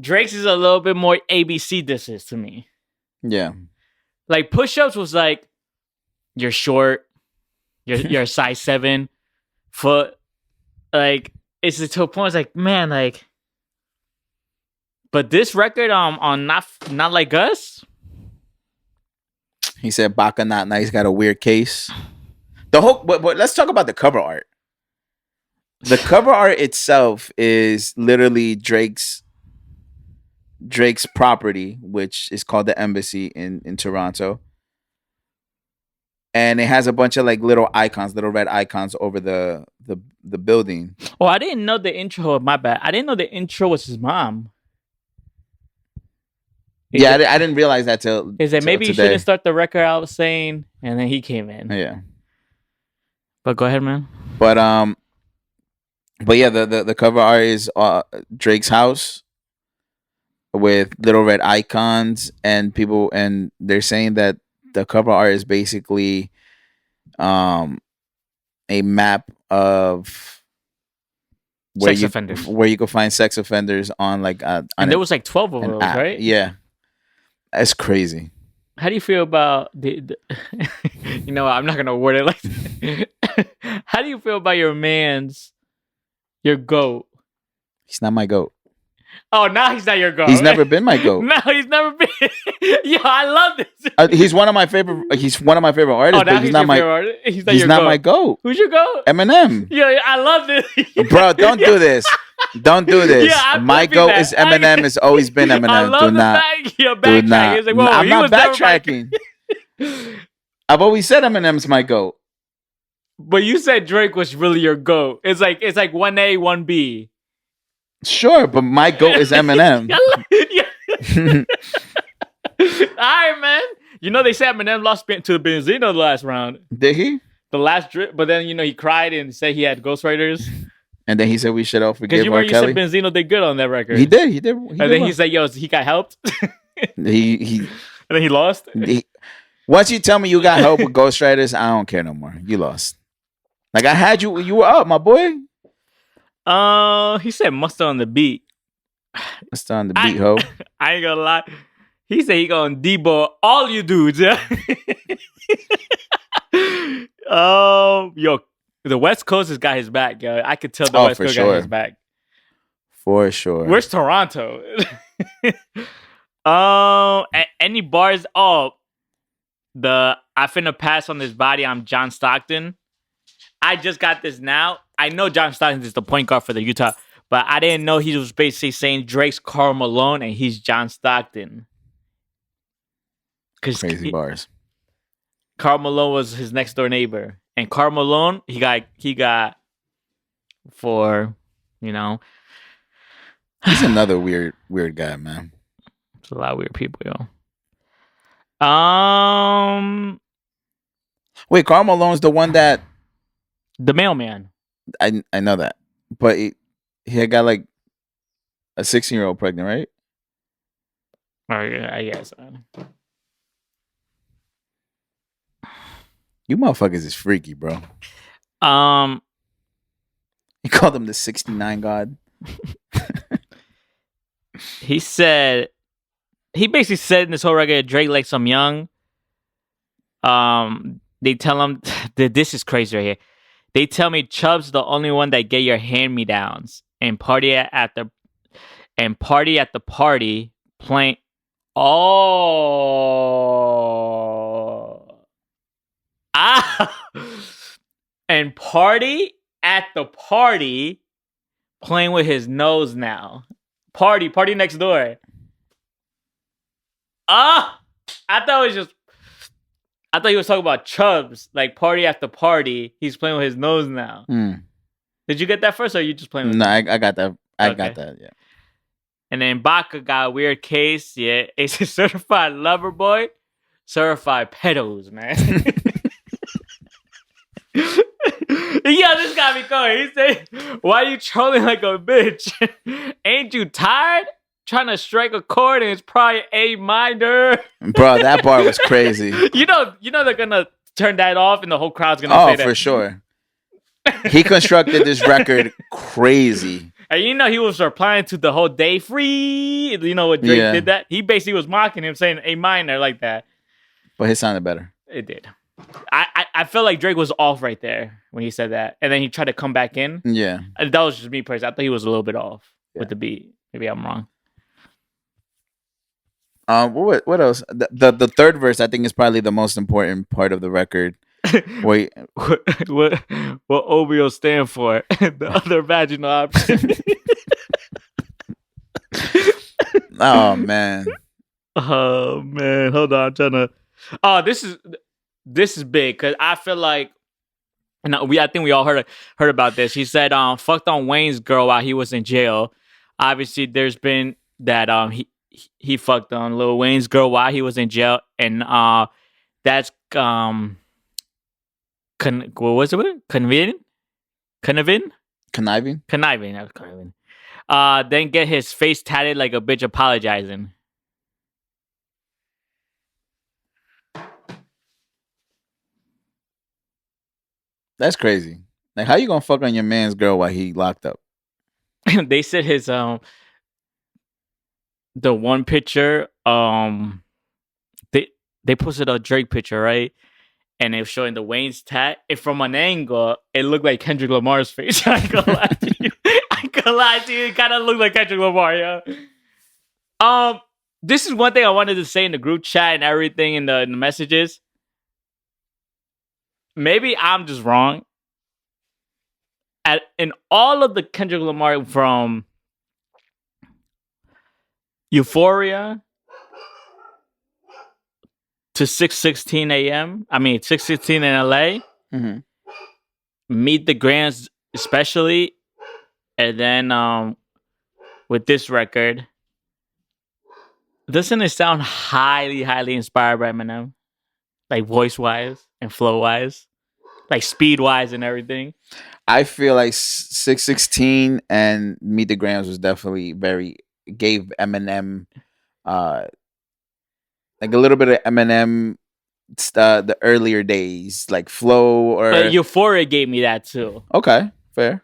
Drake's is a little bit more ABC disses to me. Yeah. Like, push-ups was like, you're short, you're a size 7 foot. Like, it's to a point, it's like, man, like, but this record on Not Like Us. He said Baka Not Nice got a weird case. The whole, but let's talk about the cover art. The cover art itself is literally Drake's property, which is called the Embassy in Toronto. And it has a bunch of like little red icons over the building. Oh, I didn't know the intro. My bad. I didn't know the intro was his mom. I didn't realize that till. Is that maybe today. You shouldn't start the record out saying, and then he came in. Yeah. But go ahead, man. But yeah, the cover art is Drake's house with little red icons, and they're saying that the cover art is basically a map of where you can find sex offenders on like and there was like 12 of those, right? Yeah. That's crazy. How do you feel about the you know, I'm not gonna word it like that. How do you feel about your man's Your GOAT. He's not my GOAT. Oh, now he's not your GOAT. He's never been my GOAT. No, he's never been. Yo, I love this. He's one of my favorite. He's one of my favorite artists, but he's not my. He's not my GOAT. Who's your GOAT? Eminem. Yeah, I love this. Bro, don't do this. Don't do this. Yeah, my GOAT is Eminem. Has always been Eminem. I love do not. Do not. Like, I'm not backtracking. I've always said Eminem's my GOAT. But you said Drake was really your GOAT. It's like 1A, 1B. Sure, but my GOAT is Eminem. All right, man. You know they said Eminem lost to Benzino the last round. Did he? The last drip, but then he cried and said he had ghostwriters. And then he said we should all forgive R. Kelly. Because you said Benzino did good on that record. He did. And then he said, "Yo, he got helped." he and then he lost. Once you tell me you got help with ghostwriters, I don't care no more. You lost. Like I had you. You were up, my boy. He said mustard on the beat. Mustard on the beat, ho. I ain't gonna lie. He said he gonna debo all you dudes, yeah. Yo, the West Coast has got his back, yo. I could tell the West Coast got his back. For sure. Where's Toronto? Any bars? I finna pass on this body. I'm John Stockton. I just got this now. I know John Stockton is the point guard for the Utah, but I didn't know he was basically saying Drake's Karl Malone and he's John Stockton. Crazy bars. Karl Malone was his next door neighbor, and Karl Malone he got for He's another weird guy, man. It's a lot of weird people, yo. Wait, Karl Malone's the one that the mailman. I know that, but he had got like a 16-year-old pregnant, right? Oh yeah, I guess. You motherfuckers is freaky, bro. He called him the 69 God. He basically said in this whole record, Drake likes some young. They tell him that this is crazy right here. They tell me Chubb's the only one that get your hand-me-downs and party at the party playing. And party at the party playing with his nose now. Party next door. I thought he was talking about Chubbs, like party after party. He's playing with his nose now. Did you get that first, or are you just playing with? No, I got that. I got that. Yeah. And then Baca got a weird case. Yeah, it's a certified lover boy, certified pedos, man. Yeah, this got me going. He said, "Why you trolling like a bitch? Ain't you tired? Trying to strike a chord and it's probably A minor." Bro, that bar was crazy. You know they're gonna turn that off and the whole crowd's gonna say that. Oh, for sure. He constructed this record crazy. And he was replying to the whole day free. You know what Drake did that? He basically was mocking him, saying A minor like that. But his sounded better. It did. I felt like Drake was off right there when he said that. And then he tried to come back in. Yeah. And that was just me personally. I thought he was a little bit off with the beat. Maybe I'm wrong. What else? The third verse I think is probably the most important part of the record. Wait, what OBO stand for? The other vaginal option. Oh man, hold on, I'm trying to. Oh, this is big because I feel like, I think we all heard about this. He said, fucked on Wayne's girl while he was in jail. Obviously, there's been that he fucked on Lil Wayne's girl while he was in jail, and that's what was it? Conniving. That was conniving. Then get his face tatted like a bitch apologizing. That's crazy. Like, how you gonna fuck on your man's girl while he locked up? They said his the one picture they posted a Drake picture, right? And it was showing the Wayne's tat. And from an angle, it looked like Kendrick Lamar's face. I ain't gonna lie to you. ain't gonna lie to you. It kind of look like Kendrick Lamar, yeah. This is one thing I wanted to say in the group chat and everything in the messages. Maybe I'm just wrong. In all of the Kendrick Lamar from Euphoria to 6:16 a.m. I mean 6:16 in LA. Mm-hmm. Meet the Grants especially, and then with this record, doesn't it sound highly inspired by Eminem, like voice wise and flow wise, like speed wise and everything? I feel like 616 and Meet the Grams was definitely gave Eminem like a little bit of Eminem the earlier days, like flow or But Euphoria gave me that too. Okay, fair.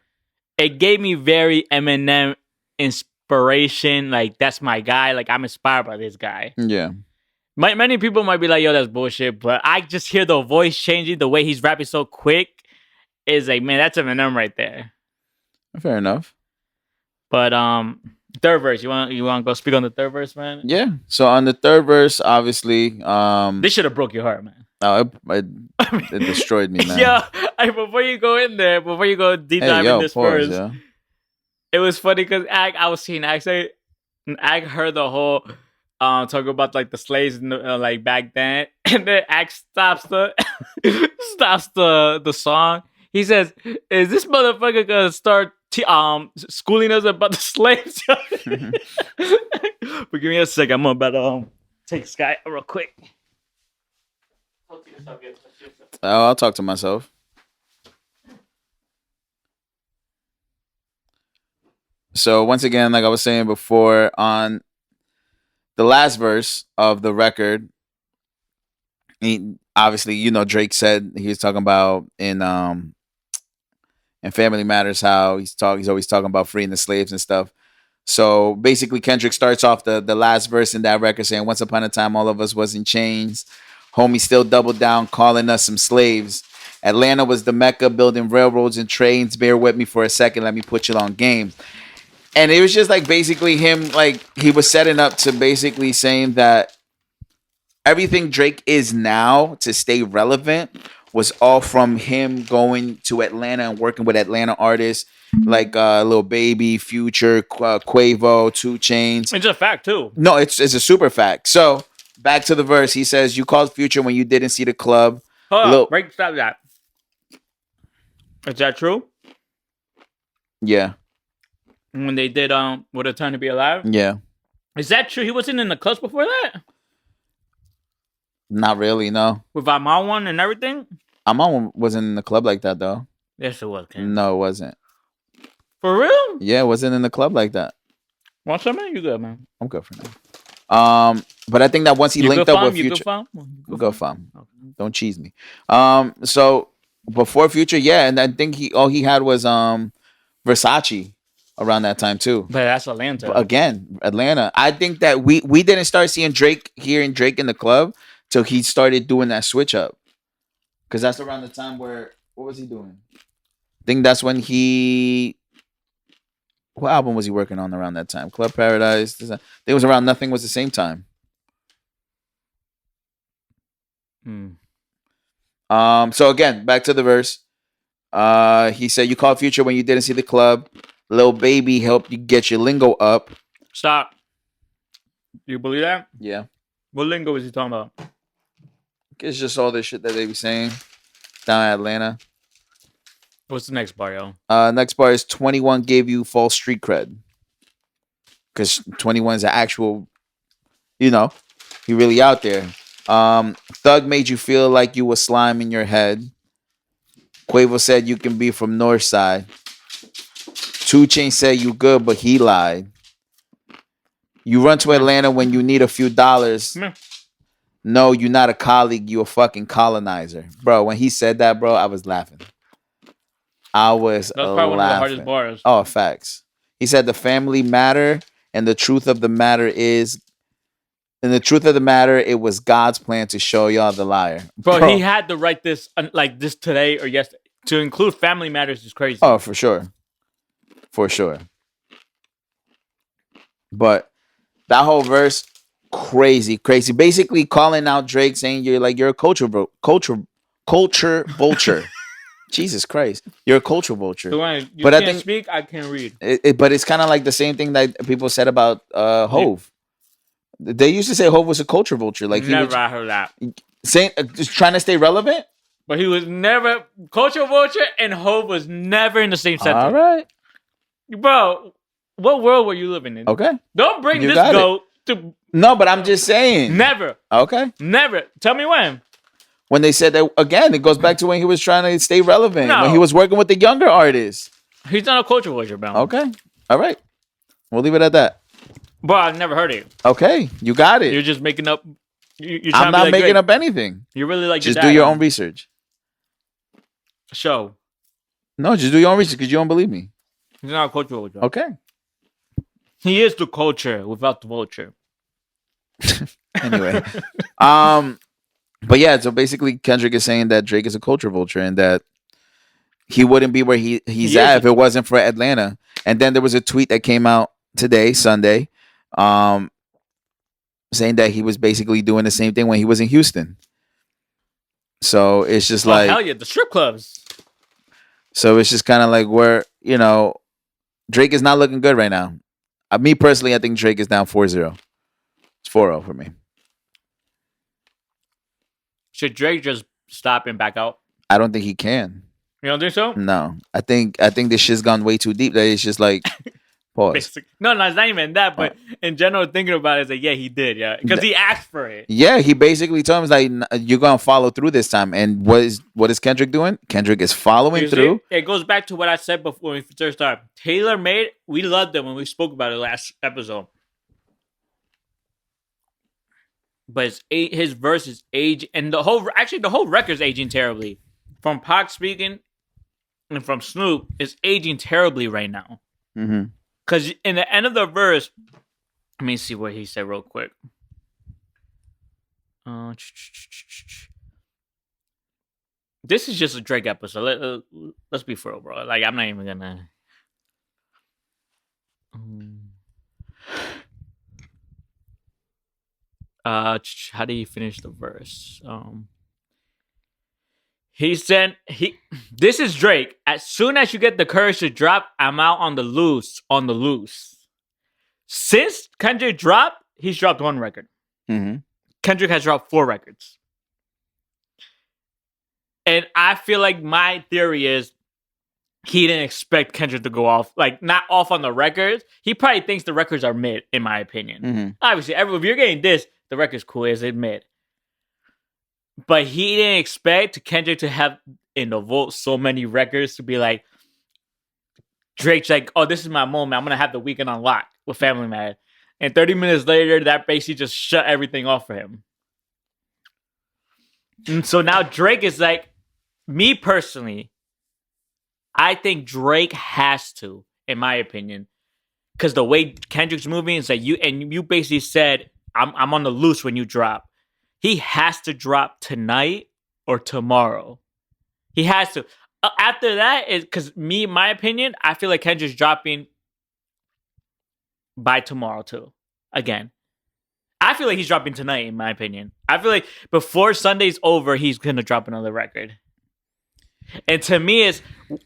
It gave me very Eminem inspiration. Like that's my guy. Like I'm inspired by this guy. Yeah. Many people might be like, "Yo, that's bullshit," but I just hear the voice changing, the way he's rapping so quick. Is like, man, that's Eminem right there. Fair enough. But third verse, you want to go speak on the third verse, man? Yeah. So on the third verse, obviously, this should have broke your heart, man. Oh, it destroyed me, man. Yeah, before you go in there, before you go deep dive in this verse, yeah. It was funny because I was seeing Ag say, Ag heard the whole talk about like the slaves like back then, and then Ag stops the song. He says, "Is this motherfucker gonna start schooling us about the slaves?" But give me a second. I'm about to take Sky real quick. Oh, I'll talk to myself. So once again, like I was saying before, on the last verse of the record, obviously, Drake said he was talking about in Family Matters how he's always talking about freeing the slaves and stuff. So basically, Kendrick starts off the last verse in that record saying, "Once upon a time, all of us was in chains. Homie still doubled down, calling us some slaves. Atlanta was the Mecca, building railroads and trains. Bear with me for a second, let me put you on game." And it was just like basically him, like he was setting up to basically saying that everything Drake is now to stay relevant was all from him going to Atlanta and working with Atlanta artists like Lil Baby, Future, Quavo, 2 Chainz. It's a fact too. No, it's a super fact. So back to the verse, he says, "You called Future when you didn't see the club." Stop that. Is that true? Yeah. When they did What a Time to Be Alive? Yeah. Is that true? He wasn't in the clubs before that? Not really, no. With Amon and everything? Amon wasn't in the club like that, though. Yes, it was. Ken. No, it wasn't. For real? Yeah, it wasn't in the club like that. Want some, man? You good, man? I'm good for now. But I think that once he linked up with Future, go fam. Okay. Don't cheese me. So before Future, yeah, and I think all he had was Versace around that time too. But that's Atlanta. But again, Atlanta. I think that we didn't start hearing Drake in the club till he started doing that switch up. Because that's around the time where, what was he doing? I think that's when what album was he working on around that time? Club Paradise. I think it was around Nothing Was the Same Time. So again, back to the verse. He said, "You called Future when you didn't see the club. Lil Baby helped you get your lingo up." Stop. You believe that? Yeah. What lingo is he talking about? It's just all this shit that they be saying down in Atlanta. What's the next bar, yo? Next bar is 21 gave you false street cred. Because 21 is an actual, he really out there. Thug made you feel like you were slime in your head. Quavo said you can be from North Side. 2 Chainz said you good, but he lied. You run to Atlanta when you need a few dollars. No, you're not a colleague. You a fucking colonizer. Bro, when he said that, bro, I was laughing. That's probably one of the hardest bars. Oh, facts. He said the family matter, and the truth of the matter is, it was God's plan to show y'all the liar. Bro, he had to write this like this today or yesterday. To include family matters is crazy. Oh, for sure. For sure. But that whole verse, crazy. Basically calling out Drake, saying you're a culture vulture. Jesus Christ, you're a culture vulture. So when you But I can't think, speak, I can read. but it's kind of like the same thing that people said about Hove. They used to say Hove was a culture vulture. Like he Never was I heard that. saying, just trying to stay relevant. But he was never culture vulture, and Hope was never in the same sentence. All right, bro. What world were you living in? okay. Don't bring You this got goat to. No, but I'm just saying. Never. Okay. Never. Tell me when. When they said that again, it goes back to when he was trying to stay relevant. No. When he was working with the younger artists. He's not a culture vulture, bro. Okay. All right. We'll leave it at that. Bro, I've never heard it. Okay. You got it. You're just making up. You're I'm not making up anything. You're really like just do your own research. Show. No, just do your own research because you don't believe me. He's not a culture vulture. Okay. He is the culture without the vulture. Anyway. But yeah, so basically Kendrick is saying that Drake is a culture vulture and that he wouldn't be where he's at if it wasn't for Atlanta. And then there was a tweet that came out today, Sunday, saying that he was basically doing the same thing when he was in Houston. So it's just like, hell yeah, the strip clubs. So it's just kind of like where, Drake is not looking good right now. Me personally, I think Drake is down 4-0. It's 4-0 for me. Should Drake just stop and back out? I don't think he can. You don't think so? No. I think this shit's gone way too deep that it's just like, pause. No, it's not even that, but in general, thinking about it, it's like, yeah, he did, yeah. Because he asked for it. Yeah, he basically told him, like, you're going to follow through this time. And what is Kendrick doing? Kendrick is following through. It goes back to what I said before when we first started. Taylor made, we loved them when we spoke about it last episode. But his verse is aging, and the whole record is aging terribly. From Pac speaking and from Snoop, is aging terribly right now. Because in the end of the verse, let me see what he said real quick. This is just a Drake episode. Let's be for real, bro. Like, I'm not even gonna. How do you finish the verse? He said this is Drake. As soon as you get the courage to drop, I'm out on the loose. Since Kendrick dropped, he's dropped one record. Kendrick has dropped 4 records. And I feel like my theory is he didn't expect Kendrick to go off, like not off on the records. He probably thinks the records are mid, in my opinion. Obviously, if you're getting this, the record's cool, is it mid? But he didn't expect Kendrick to have in the vault so many records to be like, Drake's like, oh, this is my moment. I'm going to have the weekend on lock with Family Man. And 30 minutes later, that basically just shut everything off for him. And so now Drake is like, me personally, I think Drake has to, in my opinion, because the way Kendrick's moving is like you basically said, I'm on the loose when you drop. He has to drop tonight or tomorrow. He has to. After that, is because my opinion, I feel like Kendrick's dropping by tomorrow too. Again, I feel like he's dropping tonight. In my opinion, I feel like before Sunday's over, he's gonna drop another record. And to me, is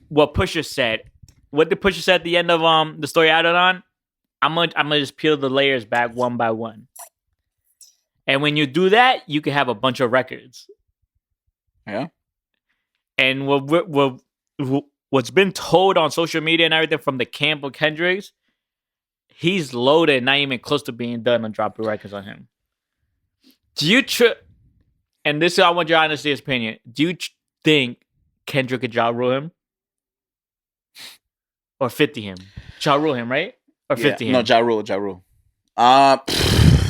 what Pusha said. What did Pusha say at the end of the story I added on? I'm gonna just peel the layers back one by one. And when you do that, you can have a bunch of records. Yeah. And what's been told on social media and everything from the camp of Kendrick's, he's loaded, not even close to being done on dropping records on him. Do you and this is I want your honest opinion. Do you think Kendrick could Ja Rule him? Or 50 him? Ja Rule him, right? Or 50 him? No, Ja Rule.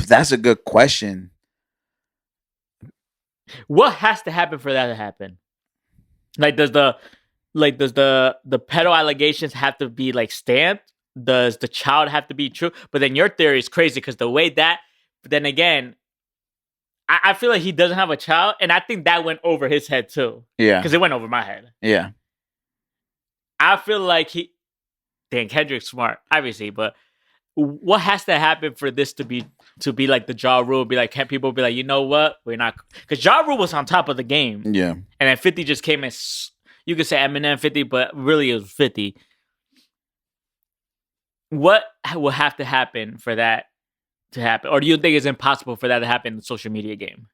That's a good question. What has to happen for that to happen? Like, does the pedo allegations have to be like stamped? Does the child have to be true? But then your theory is crazy because the way that. But then again, I feel like he doesn't have a child, and I think that went over his head too. Yeah, because it went over my head. Yeah, I feel like Kendrick's smart, obviously, but what has to happen for this to be like the Ja Rule? Be like, can people be like, you know what? We're not, because Ja Rule was on top of the game. Yeah. And then 50 just came in. You could say Eminem 50, but really it was 50. What will have to happen for that to happen? Or do you think it's impossible for that to happen in the social media game?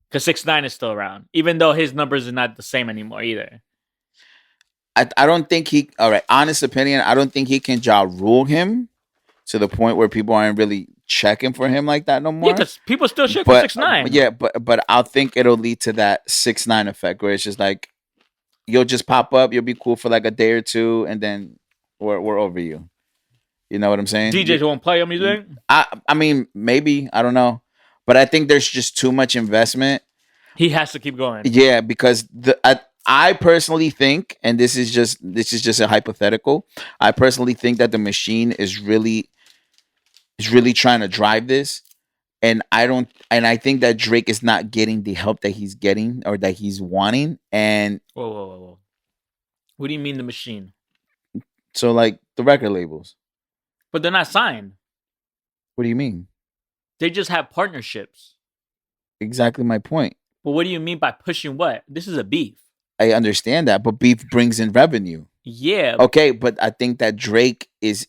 Because 6ix9ine is still around, even though his numbers are not the same anymore either. I don't think he. All right, honest opinion. I don't think he can Ja Rule him to the point where people aren't really checking for him like that no more. Yeah, because people still check for 6ix9ine. Yeah, but I'll think it'll lead to that 6ix9ine effect where it's just like you'll just pop up, you'll be cool for like a day or two, and then we're over you. You know what I'm saying? DJs won't play your music. I mean, maybe, I don't know, but I think there's just too much investment. He has to keep going. Yeah, because I personally think, and this is just a hypothetical. I personally think that the machine is really trying to drive this, and I think that Drake is not getting the help that he's getting or that he's wanting. And whoa. What do you mean the machine? So like the record labels, but they're not signed. What do you mean? They just have partnerships. Exactly my point. But what do you mean by pushing what? This is a beef. I understand that, but beef brings in revenue. Yeah. Okay, but I think that Drake is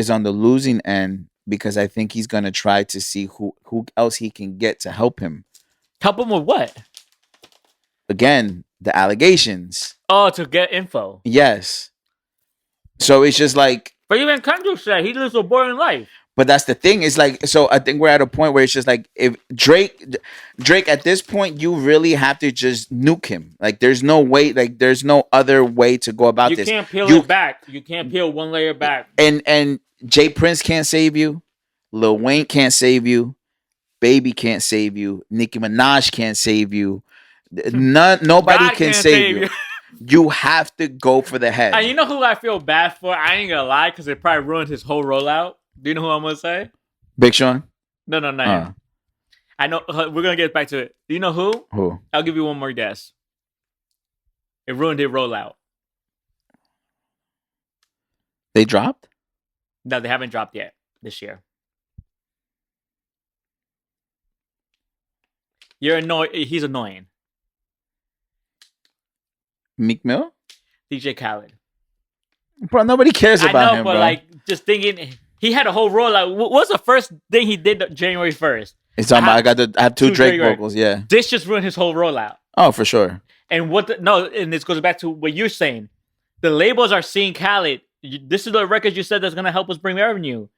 on the losing end because I think he's gonna try to see who else he can get to help him. Help him with what? Again, the allegations. Oh, to get info. Yes. So it's just like. But even Kendrick said he lives a boring life. But that's the thing. It's like, so I think we're at a point where it's just like, if Drake at this point, you really have to just nuke him. Like, there's no way, like, there's no other way to go about this. You can't peel it back. You can't peel one layer back. And Jay Prince can't save you. Lil Wayne can't save you. Baby can't save you. Nicki Minaj can't save you. Nobody can save you. You have to go for the head. And you know who I feel bad for? I ain't gonna lie, because it probably ruined his whole rollout. Do you know who I'm gonna say? Big Sean? No, him. I know. We're gonna get back to it. Do you know who? Who? I'll give you one more guess. It ruined his rollout. They dropped? No, they haven't dropped yet this year. You're annoying. He's annoying. Meek Mill? DJ Khaled. Bro, nobody cares about him, but bro. like, just thinking, he had a whole rollout. What was the first thing he did January 1st? It's talking about, I have two Drake vocals, yeah. This just ruined his whole rollout. Oh, for sure. And and this goes back to what you're saying. The labels are seeing Khaled. This is the record you said that's going to help us bring revenue.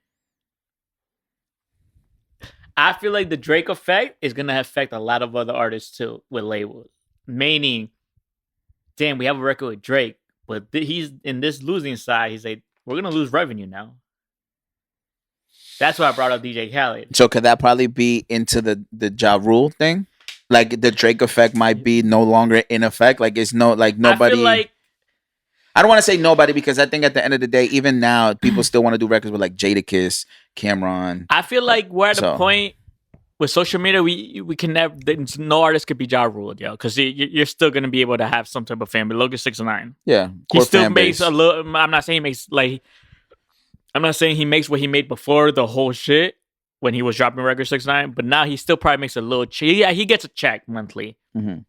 I feel like the Drake effect is going to affect a lot of other artists too with labels. Meaning, damn, we have a record with Drake, but he's in this losing side. He's like, we're going to lose revenue now. That's why I brought up DJ Khaled. So could that probably be into the Ja Rule thing? Like the Drake effect might be no longer in effect. Like it's nobody. I feel like, I don't want to say nobody because I think at the end of the day, even now, people still want to do records with like Jadakiss, Cameron. I feel like we're at a point with social media, we can never, no artist could be Ja Rule, yo, because you're still gonna be able to have some type of fan. But look at 6ix9ine. Yeah, he still makes a little. I'm not saying he makes like. I'm not saying he makes what he made before the whole shit when he was dropping record 6ix9ine, but now he still probably makes a little. Yeah, he gets a check monthly. Mm-hmm.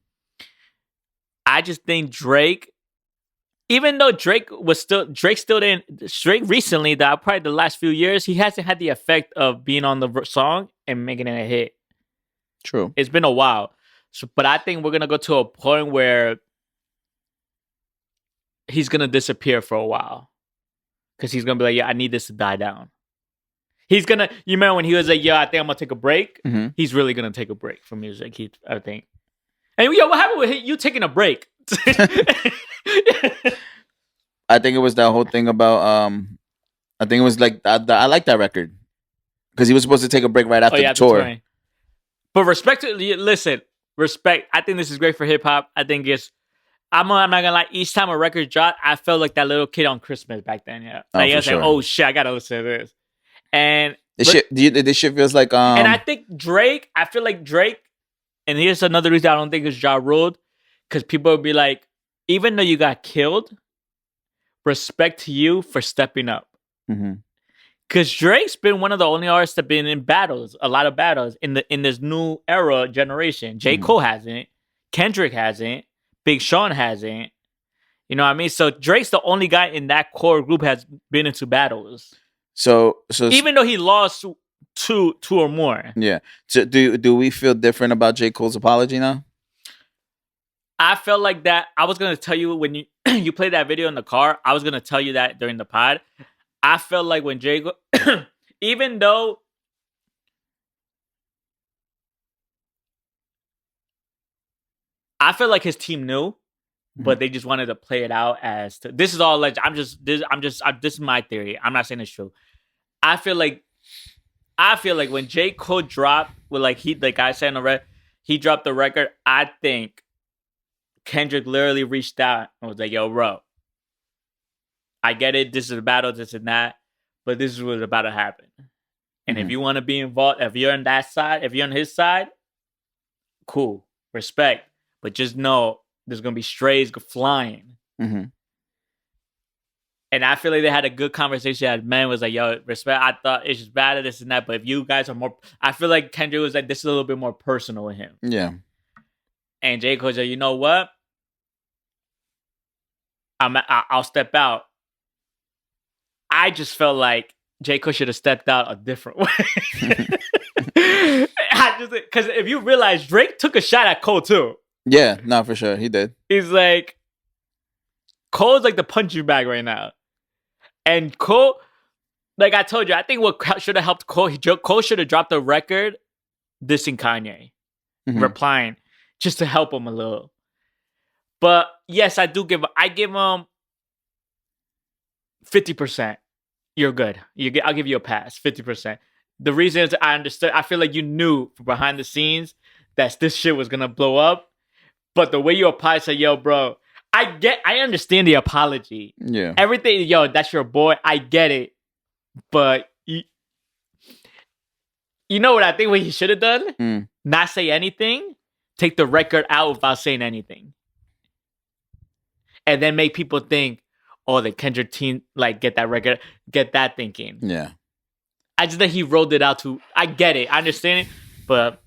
I just think Drake. Even though Drake recently, that probably the last few years, he hasn't had the effect of being on the song and making it a hit. True. It's been a while. So, but I think we're going to go to a point where he's going to disappear for a while. Because he's going to be like, yeah, I need this to die down. He's going to, you remember when he was like, yeah, I think I'm going to take a break? Mm-hmm. He's really going to take a break from music, I think. And yo, what happened with you taking a break? I think it was that whole thing about I think it was like I like that record because he was supposed to take a break right after the tour. But respect I think this is great for hip hop. I think I'm not gonna lie, each time a record dropped, I felt like that little kid on Christmas back then. Yeah, like I was like, oh shit, I gotta listen to this. And this shit feels like and I think Drake, and here's another reason I don't think it's Ja Rule, because people would be like, even though you got killed, respect to you for stepping up. Mm-hmm. Because Drake's been one of the only artists that been in battles, a lot of battles in this new era generation. J. Cole hasn't, Kendrick hasn't, Big Sean hasn't. You know what I mean? So Drake's the only guy in that core group has been into battles. So even though he lost two or more. Yeah. So do we feel different about J. Cole's apology now? I felt like that. I was gonna tell you when you you played that video in the car. I was gonna tell you that during the pod. I felt like when J. Cole, even though I feel like his team knew, but they just wanted to play it out as this is all like this is my theory. I'm not saying it's true. I feel like when J. Cole dropped with like I said in the red, he dropped the record. I think Kendrick literally reached out and was like, "Yo, bro, I get it. This is a battle, this and that, but this is what's about to happen. And if you want to be involved, if you're on that side, if you're on his side, cool, respect. But just know there's gonna be strays flying." Mm-hmm. And I feel like they had a good conversation. As man was like, "Yo, respect. I thought it's just bad at this and that, but if you guys are more," I feel like Kendrick was like, "This is a little bit more personal with him." Yeah. And J. Cole said, "You know what? I'll step out." I just felt like J. Cole should have stepped out a different way. Because if you realize, Drake took a shot at Cole too. Yeah, no, for sure. He did. He's like, Cole's like the punching bag right now. And Cole, like I told you, I think what should have helped Cole, Cole should have dropped a record dissing Kanye, replying, just to help him a little. But yes, I give him 50%. You're good. I'll give you a pass, 50%. The reason is I feel like you knew from behind the scenes that this shit was gonna blow up. But the way you apply, say, "Yo, bro, I understand the apology. Yeah. Everything, yo, that's your boy. I get it. But you know what I think what he should have done? Not say anything. Take the record out without saying anything. And then make people think, oh, the Kendrick team, like, get that record, get that thinking. Yeah. I just think he rolled it out I get it. I understand it. But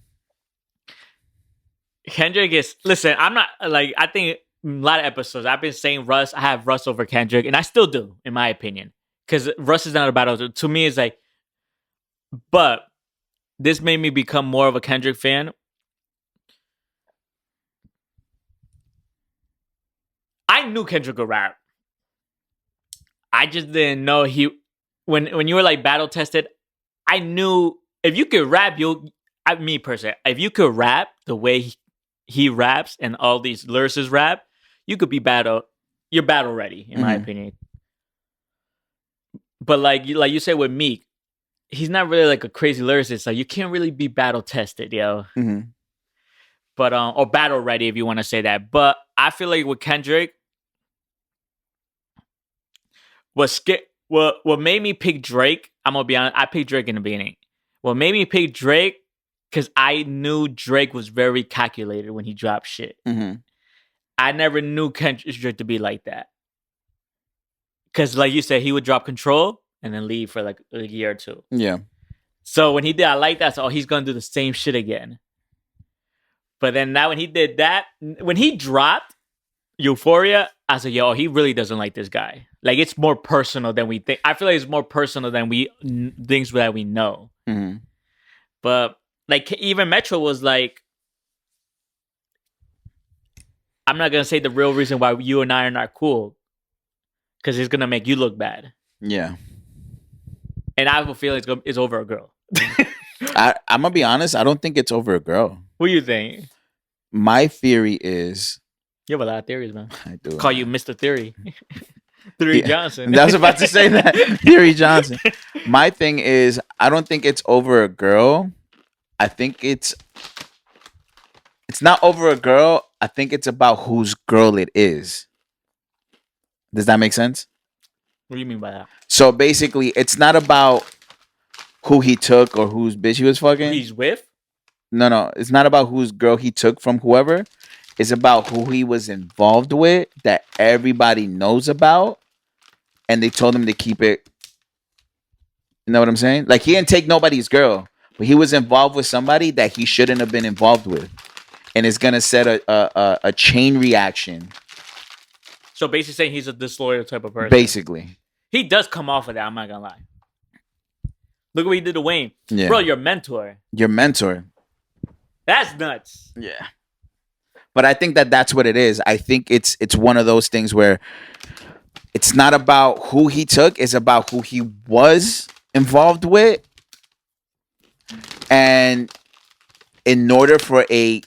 Kendrick is, listen, I'm not, like, I think a lot of episodes, I've been saying Russ, I have Russ over Kendrick, and I still do, in my opinion. Because Russ is not a battle. To me, it's like, but this made me become more of a Kendrick fan. I knew Kendrick could rap. I just didn't know when you were like battle tested, I knew if you could rap, me personally, if you could rap the way he raps and all these lyricists rap, you could be you're battle ready, in my opinion. But like you said with Meek, he's not really like a crazy lyricist, so you can't really be battle tested, yo. But or battle ready if you want to say that. But I feel like with Kendrick, what made me pick Drake, I'm gonna be honest, I picked Drake in the beginning. What made me pick Drake, because I knew Drake was very calculated when he dropped shit. I never knew Kendrick to be like that. Because like you said, he would drop Control and then leave for like a year or two. Yeah. So when he did I Like That, so he's gonna do the same shit again. But then now when he did that, when he dropped Euphoria, I said, yo, he really doesn't like this guy. Like, it's more personal than we think. I feel like it's more personal than things that we know. But like even Metro was like, I'm not gonna say the real reason why you and I are not cool, because it's gonna make you look bad. Yeah. And I have a feeling it's over a girl. I'm gonna be honest. I don't think it's over a girl. What do you think? My theory is, you have a lot of theories, man. I do. Call you Mr. Theory. Theory Johnson. I was about to say that. Theory Johnson. My thing is, I don't think it's over a girl. I think it's not over a girl. I think it's about whose girl it is. Does that make sense? What do you mean by that? So basically, it's not about who he took or whose bitch he was fucking. Who he's with? No. It's not about whose girl he took from whoever. It's about who he was involved with that everybody knows about. And they told him to keep it You know what I'm saying? Like he didn't take nobody's girl, but he was involved with somebody that he shouldn't have been involved with, and it's gonna set a chain reaction. So basically saying he's a disloyal type of person. Basically, he does come off of that. I'm not gonna lie. Look what he did to Wayne. Yeah. Bro, your mentor. Your mentor. That's nuts. Yeah. But I think that that's what it is. I think it's one of those things where it's not about who he took, it's about who he was involved with. And in order for a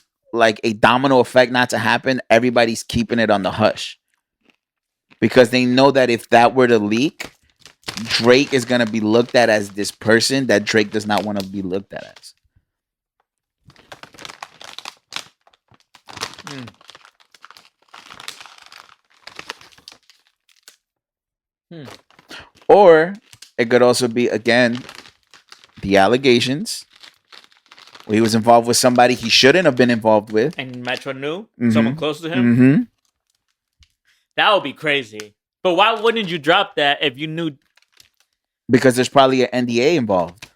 domino effect not to happen, everybody's keeping it on the hush. Because they know that if that were to leak, Drake is going to be looked at as this person that Drake does not want to be looked at as. Or it could also be, again, the allegations. Where he was involved with somebody he shouldn't have been involved with. And Metro knew? Someone close to him? Mm-hmm. That would be crazy. But why wouldn't you drop that if you knew? Because there's probably an NDA involved.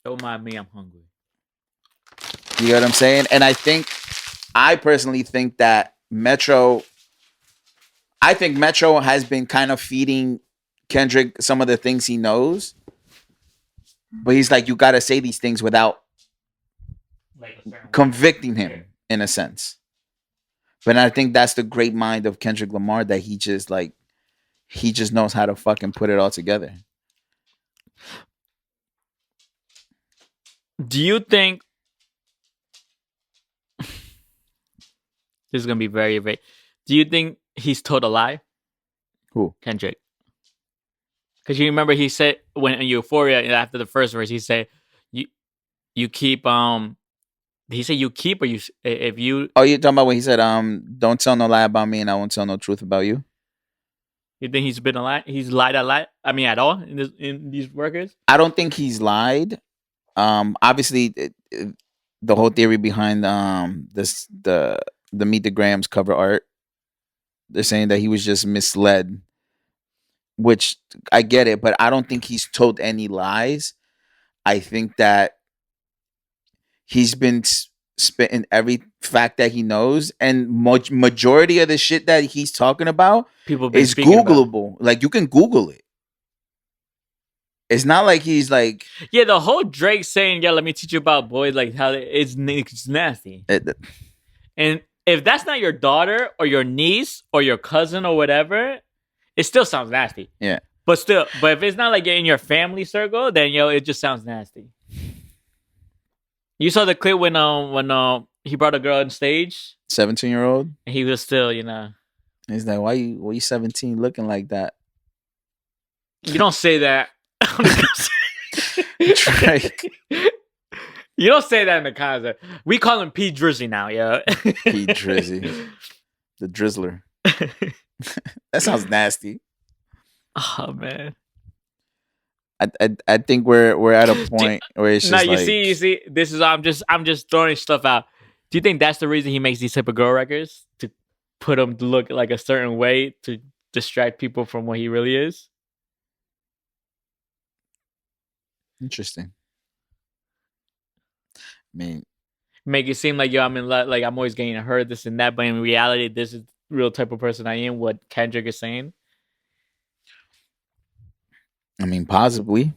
Don't mind me, I'm hungry. You know what I'm saying? And I personally think that Metro has been kind of feeding Kendrick some of the things he knows. But he's like, you got to say these things without convicting him, in a sense. But I think that's the great mind of Kendrick Lamar, that he just knows how to fucking put it all together. Do you think this is gonna be very, very? Do you think he's told a lie? Who? Kendrick. Because you remember he said when in Euphoria after the first verse, he said you keep He said you keep or you if you. Oh, you're talking about when he said don't tell no lie about me and I won't tell no truth about you. You think he's been a lie? He's lied a lot. I mean, at all in these records? I don't think he's lied. Obviously, the whole theory behind the Meet the Grams cover art, they're saying that he was just misled, which I get it, but I don't think he's told any lies. I think that he's been spitting every fact that he knows, and majority of the shit that he's talking about is Googleable. Like, you can Google it. It's not like he's like, yeah, the whole Drake saying, "Yeah, let me teach you about boys," like how it's nasty. And if that's not your daughter or your niece or your cousin or whatever, it still sounds nasty. Yeah. But if it's not like in your family circle, then it just sounds nasty. You saw the clip when he brought a girl on stage, 17-year-old, and he was still, He's like, why you 17 looking like that? You don't say that. Drake. You don't say that in the concert. We call him P-Drizzy now, yo. P-Drizzy. The Drizzler. That sounds nasty. Oh man. I think we're at a point where it's just you see, this is I'm just throwing stuff out. Do you think that's the reason he makes these type of girl records? To put him to look like a certain way to distract people from what he really is? Interesting. I mean, make it seem like I'm in love, like I'm always getting hurt, this and that, but in reality, this is the real type of person I am. What Kendrick is saying. I mean, possibly,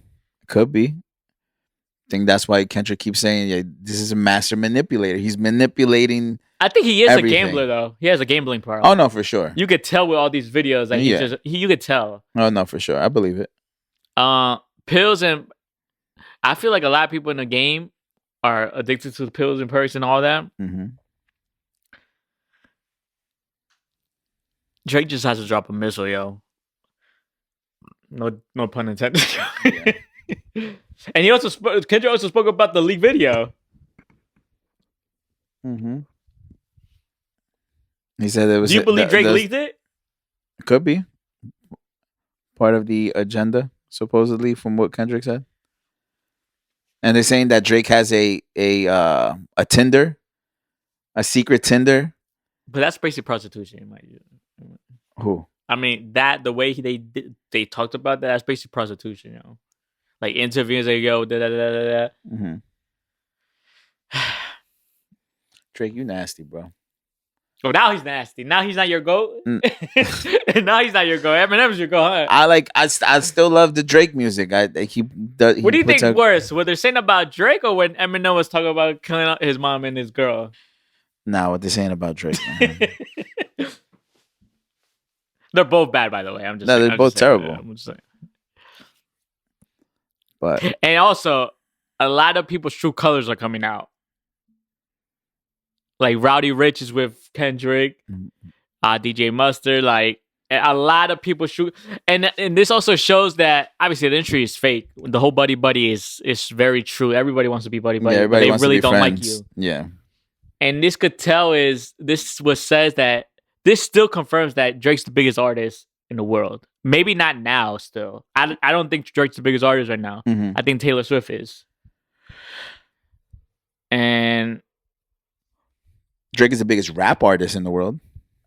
could be. I think that's why Kendrick keeps saying, "Yeah, this is a master manipulator. He's manipulating." I think he is everything. A gambler, though. He has a gambling problem. Oh no, for sure. You could tell with all these videos that you could tell. Oh no, for sure. I believe it. Pills, and I feel like a lot of people in the game are addicted to pills and perks and all that. Mm-hmm. Drake just has to drop a missile, yo. No pun intended. Yeah. And Kendrick also spoke about the leak video. Mm-hmm. He said it was. Do you believe Drake leaked it? Could be part of the agenda, supposedly, from what Kendrick said. And they're saying that Drake has a Tinder, a secret Tinder. But that's basically prostitution. Who? I mean, that the way they talked about that's basically prostitution, you know. Like interviews, like yo, da da da da da. Mm-hmm. Drake, you nasty, bro. Oh, now he's nasty. Now he's not your goat. Mm. Now he's not your goat. Eminem's your goat. Huh? I still love the Drake music. What do you think worse? What they're saying about Drake, or when Eminem was talking about killing out his mom and his girl? Nah, what they're saying about Drake. They're both bad, by the way. I'm just no, they're both terrible. I'm just saying. But and also, a lot of people's true colors are coming out. Like Rowdy Rich is with Kendrick, DJ Mustard. Like a lot of people shoot, and this also shows that obviously the industry is fake. The whole buddy is very true. Everybody wants to be buddy. Yeah, but they really don't friends. like you. Yeah, and this could tell this says that this still confirms that Drake's the biggest artist in the world. Maybe not now. Still, I don't think Drake's the biggest artist right now. Mm-hmm. I think Taylor Swift is, and Drake is the biggest rap artist in the world.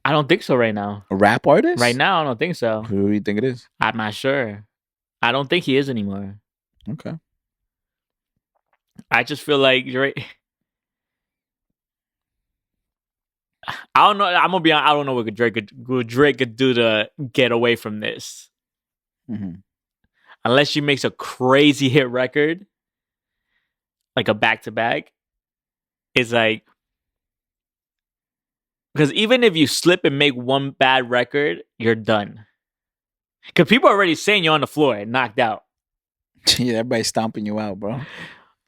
I don't think so right now. A rap artist? Right now, I don't think so. Who do you think it is? I'm not sure. I don't think he is anymore. Okay. I just feel like Drake. I don't know. I'm gonna be honest. I don't know what Drake could do to get away from this. Mm-hmm. Unless she makes a crazy hit record, like a back-to-back. It's like, because even if you slip and make one bad record, you're done. Because people are already saying you're on the floor and knocked out. Yeah, everybody's stomping you out, bro.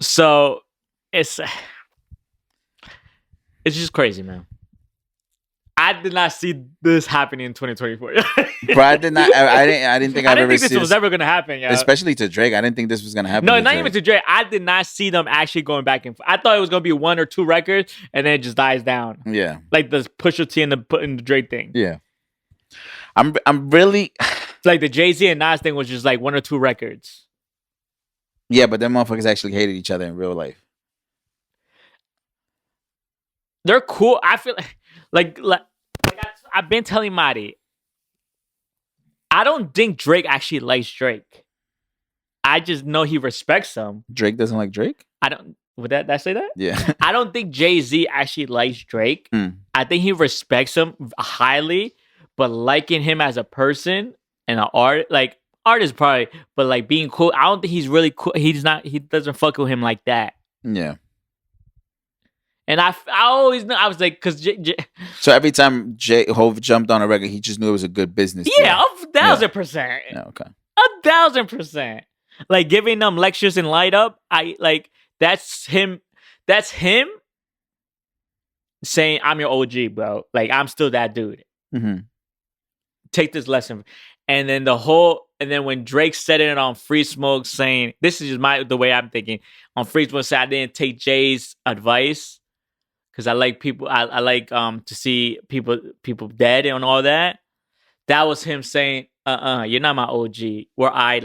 So it's just crazy, man. I did not see this happening in 2024. Bro, I did not. I didn't think I didn't think this was ever gonna happen. Yeah, especially to Drake. I didn't think this was gonna happen. No, not even to Drake. I did not see them actually going back and forth. I thought it was gonna be 1 or 2 records, and then it just dies down. Yeah, like the Pusha T and the Drake thing. Yeah, I'm really like the Jay-Z and Nas thing was just like 1 or 2 records. Yeah, but them motherfuckers actually hated each other in real life. They're cool. I feel like I've been telling Marty, I don't think Drake actually likes Drake. I just know he respects him. Drake doesn't like Drake? I don't. Would that say that? Yeah. I don't think Jay-Z actually likes Drake. I think he respects him highly, but liking him as a person and an artist probably, but like being cool. I don't think he's really cool. He doesn't fuck with him like that. Yeah. And I always knew, I was like, because so every time Hov jumped on a record, he just knew it was a good business. Yeah, 1,000%. Yeah, okay. 1,000%. Like giving them lectures in Light Up, that's him. That's him saying, "I'm your OG, bro. Like I'm still that dude. Mm-hmm. Take this lesson." And then when Drake said it on Free Smoke, saying, "This is just the way I'm thinking." On Free Smoke, said I didn't take Jay's advice. Because I like people, I like to see people dead and all that. That was him saying, you're not my OG. We're eye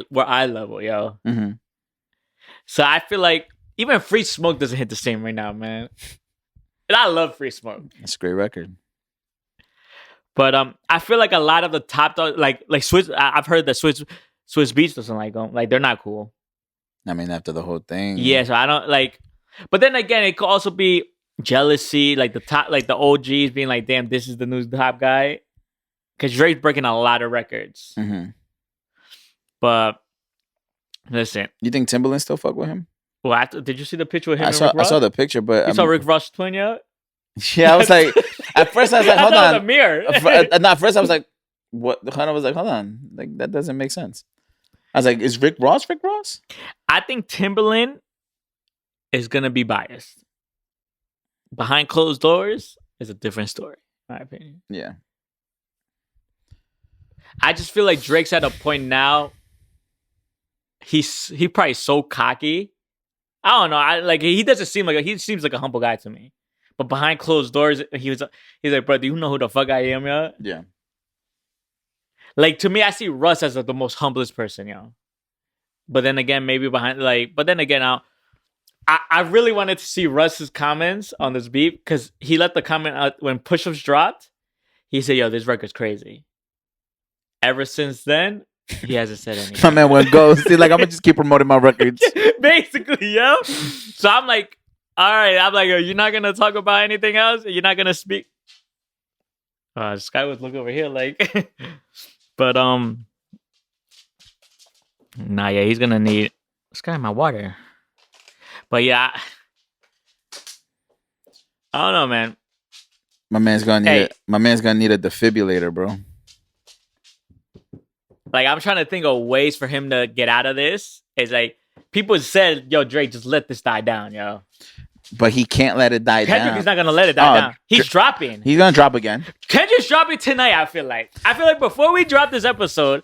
level, yo. Mm-hmm. So I feel like even Free Smoke doesn't hit the same right now, man. And I love Free Smoke. It's a great record. But I feel like a lot of the top dogs, like Swiss, I've heard that Swiss Beats doesn't like them. Like they're not cool. I mean, after the whole thing. Yeah, so I don't like. But then again, it could also be jealousy, like the top, like the OGs being like, "Damn, this is the new top guy," because Drake's breaking a lot of records. Mm-hmm. But listen, you think Timbaland still fuck with him? Well, did you see the picture with him? I saw the picture, but you saw Rick Ross' twin yet? Yeah, I was like, at first I was like, hold on, a mirror. At first I was like, what? I was like, hold on, like that doesn't make sense. I was like, is Rick Ross? I think Timbaland is gonna be biased. Behind closed doors is a different story, in my opinion. Yeah. I just feel like Drake's at a point now. He probably so cocky. I don't know. He doesn't seem like he seems like a humble guy to me. But behind closed doors, he's like, bro, do you know who the fuck I am, yo? Yeah. Like to me, I see Russ as the most humblest person, yo. But then again, maybe I really wanted to see Russ's comments on this beat because he let the comment out when Push-Ups dropped. He said, "Yo, this record's crazy." Ever since then, he hasn't said anything. My man went ghost. He's like, I'm gonna just keep promoting my records. Basically, yo. So I'm like, all right. I'm like, you're not gonna talk about anything else. You're not gonna speak. This guy was looking over here, like, but nah, yeah, he's gonna need this guy my water. But yeah, I don't know, man. My man's gonna need my man's gonna need a defibrillator, bro. Like, I'm trying to think of ways for him to get out of this. It's like people said, "Yo, Drake, just let this die down, yo." But he can't let it die Kendrick down. is not gonna let it die down. He's dropping. He's gonna drop again. Kendrick's dropping tonight. I feel like before we drop this episode,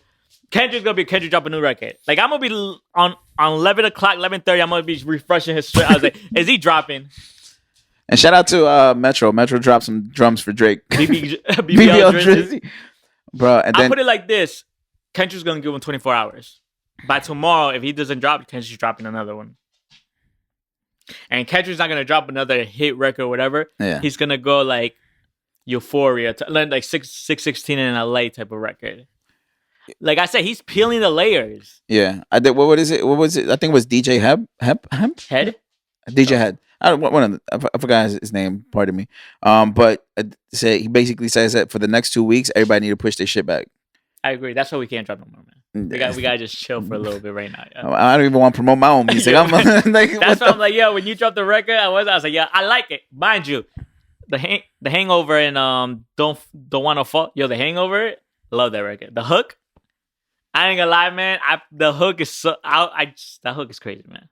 Kendrick drop a new record. Like, I'm gonna be on 11 o'clock, 11:30. I'm gonna be refreshing his. I was like, is he dropping? And shout out to Metro. Metro dropped some drums for Drake. BBL Drizzy. Bro, and then I'll put it like this: Kendrick's gonna give him 24 hours. By tomorrow, if he doesn't drop, Kendrick's dropping another one. And Kendrick's not gonna drop another hit record or whatever. Yeah. He's gonna go like Euphoria, like 616 in LA type of record. Like I said, he's peeling the layers. Yeah, I did. What is it? What was it? I think it was DJ Head. DJ Head. I don't. One of the, I forgot his name. Pardon me. But he basically says that for the next 2 weeks, everybody need to push their shit back. I agree. That's why we can't drop no more, man. We gotta just chill for a little bit right now. Yeah. I don't even want to promote my own music. I'm like, that's why I'm like, yo, when you drop the record, I was like, yeah, I like it. Mind you, the Hangover and don't want to fall. Yo, the Hangover, love that record. The hook, I ain't gonna lie, man. The hook is that hook is crazy, man.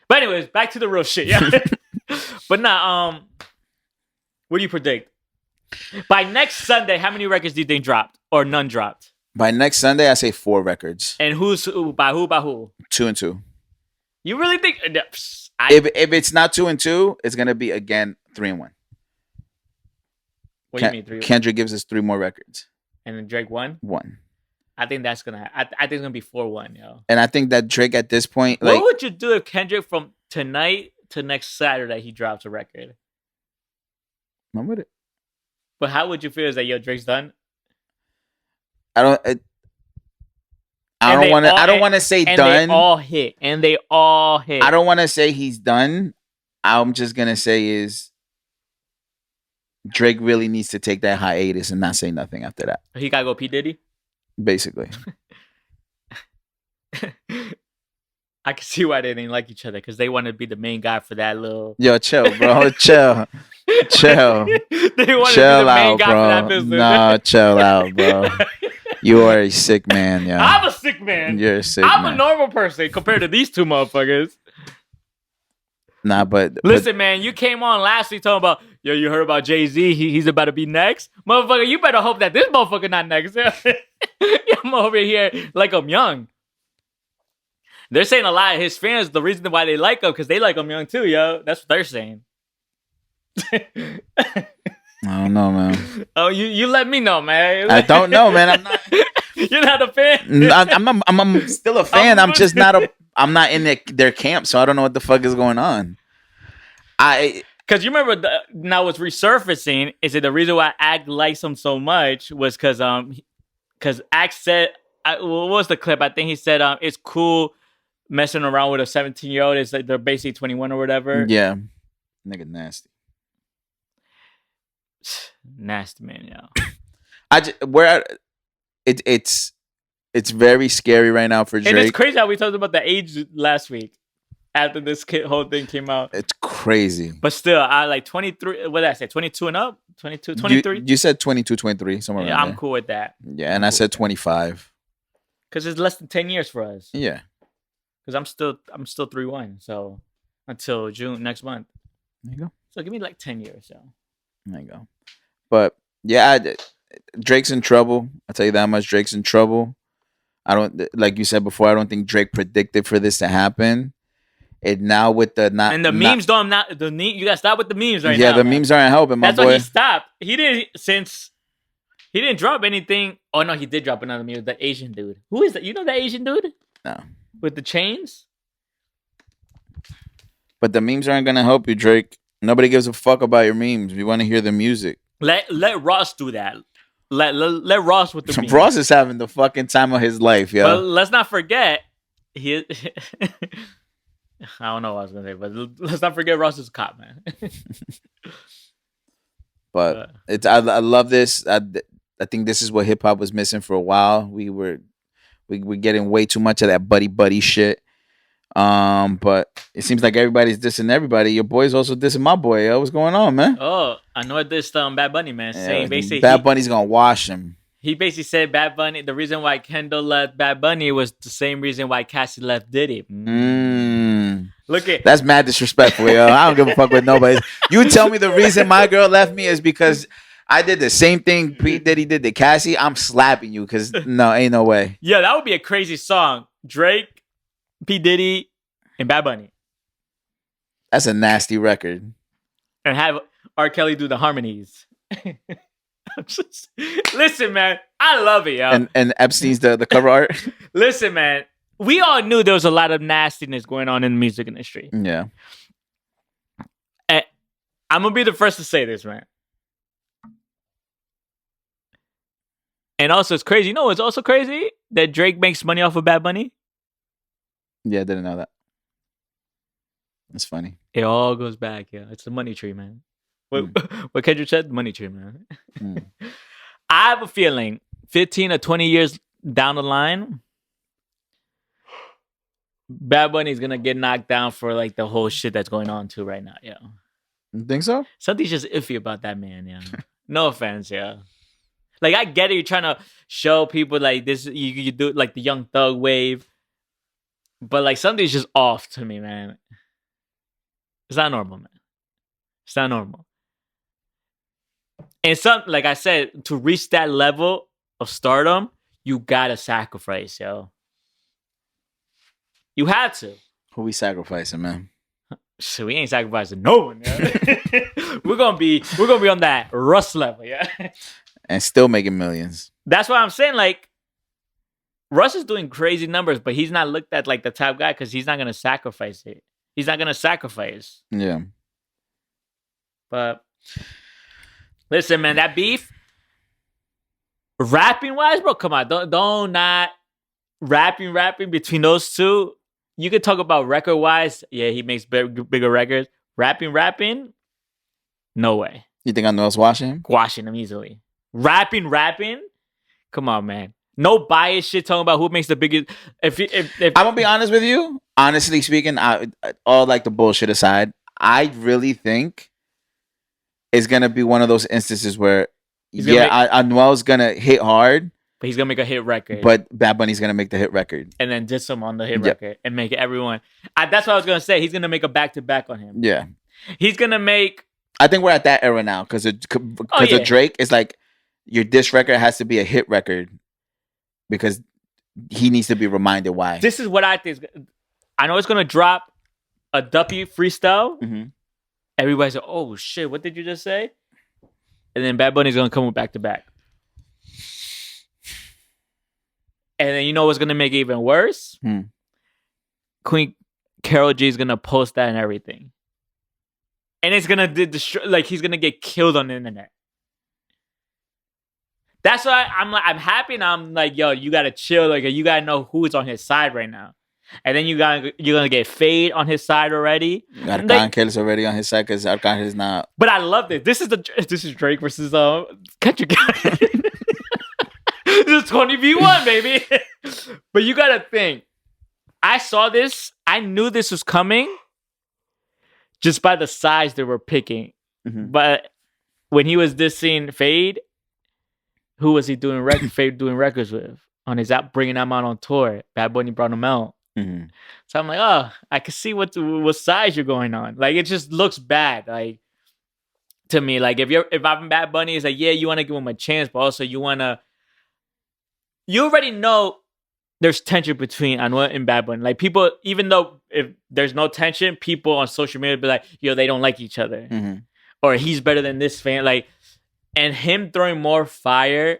But anyways, back to the real shit. Yeah. But nah, what do you predict? By next Sunday, how many records do you think dropped or none dropped? By next Sunday, I say 4 records. And by who? 2 and 2. You really think? If it's not 2 and 2, it's gonna be again 3 and 1. What do you mean 3? Kendrick gives us 3 more records. And then Drake 1? 1. I think that's gonna. I think it's gonna be 4-1, yo. And I think that Drake at this point, what would you do if Kendrick from tonight to next Saturday he drops a record? I'm with it. But how would you feel? Is that yo Drake's done? I don't want to say and done. They all hit. I don't want to say he's done. I'm just gonna say is Drake really needs to take that hiatus and not say nothing after that. He gotta go P Diddy. Basically. I can see why they didn't like each other because they want to be the main guy for that little. Yo, chill, bro. chill. They want to be the main guy for that business. Nah, chill out, bro. You are a sick man, yo. I'm a sick man. You're a sick man. I'm a normal person compared to these two motherfuckers. Nah, but listen, man, you came on last week talking about, yo, you heard about Jay-Z? He's about to be next? Motherfucker, you better hope that this motherfucker not next. I'm over here like I'm young. They're saying a lot of his fans, the reason why they like him, because they like him young too, yo. That's what they're saying. I don't know, man. Oh, you let me know, man. I don't know, man. I'm not. You're not a fan. I'm still a fan. I'm just not I'm not in their camp, so I don't know what the fuck is going on. Because you remember now what's resurfacing is that the reason why Act likes him so much was because Act said, what was the clip? I think he said it's cool messing around with a 17-year-old. It's like they're basically 21 or whatever. Yeah, nigga, nasty. Nasty, man, yo. It's very scary right now for Drake. And it's crazy how we talked about the age last week after this whole thing came out. It's crazy. But still, I like 23. What did I say? 22 and up? 22, 23? You said 22, 23, somewhere around I'm there. cool with that. Yeah, and I said 25. Because it's less than 10 years for us. Yeah. Because I'm still 3-1. So until June next month. There you go. So give me like 10 years. So there you go. But yeah, Drake's in trouble. I'll tell you that much. Drake's in trouble. I don't, like you said before, I don't think Drake predicted for this to happen. And now with the not and the memes don't not the you gotta stop with the memes right now. Yeah, the memes aren't helping, my boy. That's why he stopped. He didn't drop anything. Oh no, he did drop another meme. The Asian dude. Who is that? You know the Asian dude? No. With the chains? But the memes aren't gonna help you, Drake. Nobody gives a fuck about your memes. We want to hear the music. Let Ross do that. let Ross with the beans. Ross is having the fucking time of his life, yo. But let's not forget, he. I don't know what I was gonna say, but let's not forget Ross is a cop, man. But I love this. I think this is what hip hop was missing for a while. We were getting way too much of that buddy shit. But it seems like everybody's dissing everybody. Your boy's also dissing my boy. Yo, what's going on, man? Oh, I know this Bad Bunny, man. Saying basically Bad Bunny's gonna wash him. He basically said Bad Bunny. The reason why Kendall left Bad Bunny was the same reason why Cassie left Diddy. Look at that's mad disrespectful, yo. I don't give a fuck with nobody. You tell me the reason my girl left me is because I did the same thing P Diddy did to Cassie. I'm slapping you because no, ain't no way. Yeah, that would be a crazy song. Drake, P Diddy, and Bad Bunny. That's a nasty record. And have R. Kelly do the harmonies. Listen, man, I love it, yo. And Epstein's the cover art. Listen, man, we all knew there was a lot of nastiness going on in the music industry. Yeah. And I'm gonna be the first to say this, man. And also, it's crazy. You know what's also crazy? That Drake makes money off of Bad Bunny. Yeah, I didn't know that. That's funny. It all goes back, yeah. It's the money tree, man. What Kendrick said, the money tree, man. I have a feeling 15 or 20 years down the line, Bad Bunny is gonna get knocked down for like the whole shit that's going on too right now, yeah. You think so? Something's just iffy about that man, yeah. No offense, yeah. Like I get it, you're trying to show people like this, you do like the Young Thug wave, but like something's just off to me, man. It's not normal, man. It's not normal. And like I said, to reach that level of stardom, you gotta sacrifice, yo. You had to. Who we sacrificing, man? So we ain't sacrificing no one. Yeah? we're gonna be on that Russ level, yeah. And still making millions. That's why I'm saying, like, Russ is doing crazy numbers, but he's not looked at like the top guy because he's not gonna sacrifice it. He's not gonna sacrifice. Yeah. But listen, man, that beef, rapping wise, bro, come on, don't not rapping between those two. You could talk about record wise. Yeah, he makes bigger records. Rapping, no way. You think Anuel's washing him? Washing him easily. Rapping. Come on, man. No bias shit talking about who makes the biggest. If I'm gonna be honest with you, honestly speaking, all like the bullshit aside, I really think it's gonna be one of those instances where Anuel's gonna hit hard, but he's gonna make a hit record. But Bad Bunny's gonna make the hit record, and then diss him on the hit record and make everyone. That's what I was gonna say. He's gonna make a back-to-back on him. Yeah, he's gonna make. I think we're at that era now because of Drake. It's like your diss record has to be a hit record because he needs to be reminded why. This is what I think. I know it's gonna drop a Duppy freestyle. Mm-hmm. Everybody's like, "Oh shit, what did you just say?" And then Bad Bunny's gonna come with back-to-back. And then you know what's gonna make it even worse? Queen Karol G is gonna post that and everything, and it's gonna destroy. Like he's gonna get killed on the internet. That's why I'm happy and I'm like, yo, you gotta chill. Like you gotta know who's on his side right now. And then you're gonna get Fade on his side already. Arcángel's already on his side because Arcángel's not. But I love this. This is Drake versus Country Guy. This is 20v1, baby. But you gotta think. I saw this. I knew this was coming just by the size they were picking. Mm-hmm. But when he was dissing Fade, who was he doing Fade doing records with on his app, bringing them out on tour? Bad Bunny brought him out. Mm-hmm. So I'm like, oh, I can see what size you're going on. Like it just looks bad. Like to me, like if I'm Bad Bunny, it's like, yeah, you want to give him a chance, but also you already know there's tension between Anuel and Bad Bunny. Like people, even though if there's no tension, people on social media be like, yo, they don't like each other, mm-hmm. or he's better than this fan. Like, and him throwing more fire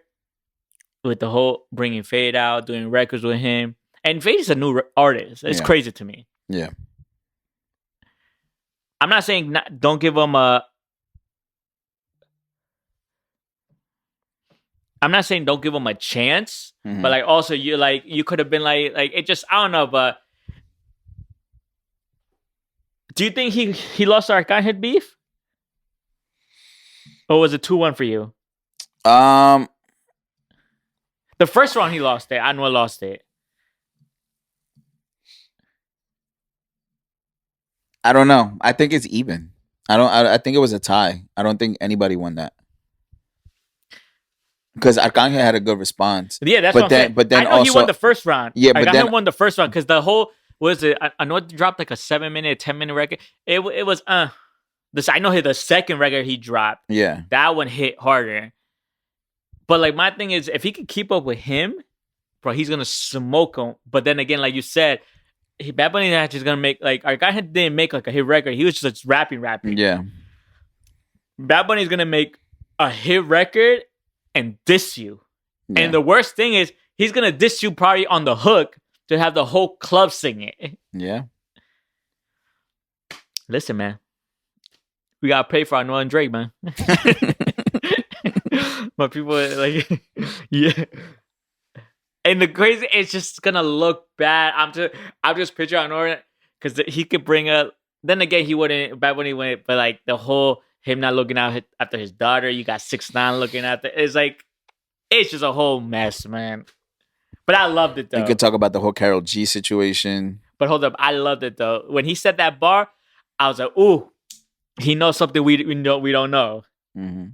with the whole bringing Fade out, doing records with him. And Fade is a new artist. It's crazy to me. Yeah. I'm not saying don't give him a... I'm not saying don't give him a chance, Mhm. but like also you could have been like it just I don't know, but do you think he lost our Arcangel beef? Or was it 2-1 for you? Um, The first round he lost it. Anuel lost it. I don't know. I think it's even. I think it was a tie. I don't think anybody won that because Arcangel had a good response. Yeah, that's but what then, I'm saying. But then I know also, he won the first round. Yeah, but then won the first round because the whole was it? I know it dropped like a 7-minute, 10-minute record. It was this. I know the second record he dropped. Yeah, that one hit harder. But like my thing is, if he could keep up with him, bro, he's gonna smoke him. But then again, like you said, Bad Bunny actually is gonna make like our guy didn't make like a hit record. He was just rapping. Yeah, Bad Bunny's gonna make a hit record and diss you. Yeah. And the worst thing is he's gonna diss you probably on the hook to have the whole club sing it. Yeah. Listen, man, we gotta pay for Anuel and Drake, man. But people like, yeah. And the crazy, it's just gonna look bad. I'm just picturing Anuel because he could bring up. Then again, he wouldn't. Bad when he went, but like the whole him not looking out after his daughter. You got 6ix9ine looking after. It's like it's just a whole mess, man. But I loved it though. You could talk about the whole Karol G situation. But hold up, I loved it though. When he said that bar, I was like, ooh, he knows something we don't know. Mm-hmm.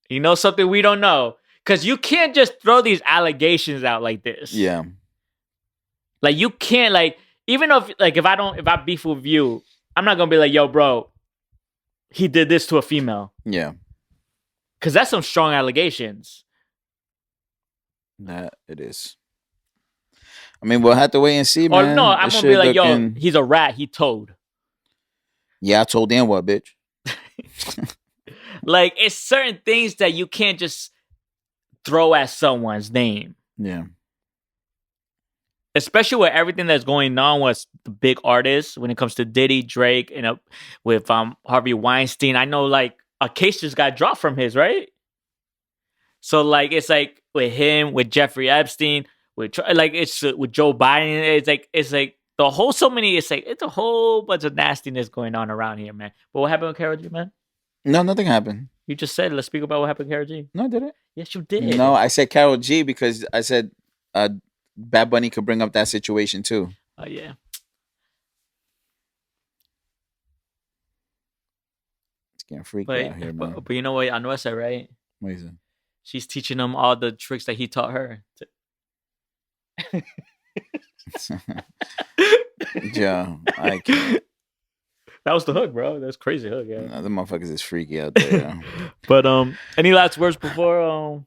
He knows something we don't know. Because you can't just throw these allegations out like this. Yeah. Like you can't even if if I beef with you, I'm not gonna be like, yo, bro, he did this to a female. Yeah. Because that's some strong allegations. That it is. I mean, we'll have to wait and see, man. Or no, I'm gonna be like, yo, he's a rat. He told. Yeah, I told them what, bitch. Like, it's certain things that you can't just throw at someone's name. Yeah. Especially with everything that's going on with the big artists when it comes to Diddy, Drake, and with Harvey Weinstein. I know like a case just got dropped from his, right? So like it's like with him, with Jeffrey Epstein, with like it's with Joe Biden. It's like the whole it's a whole bunch of nastiness going on around here, man. But what happened with Karol G, man? No, nothing happened. You just said let's speak about what happened with Karol G. No, I didn't. Yes, you did. No, I said Karol G because I said Bad Bunny could bring up that situation too. Oh yeah. It's getting freaky out here, man. But you know what Anuel said, right? What is it? She's teaching him all the tricks that he taught her. Yeah, I can't. That was the hook, bro. That's crazy hook, yeah. No, the motherfuckers is freaky out there. Yeah. But any last words before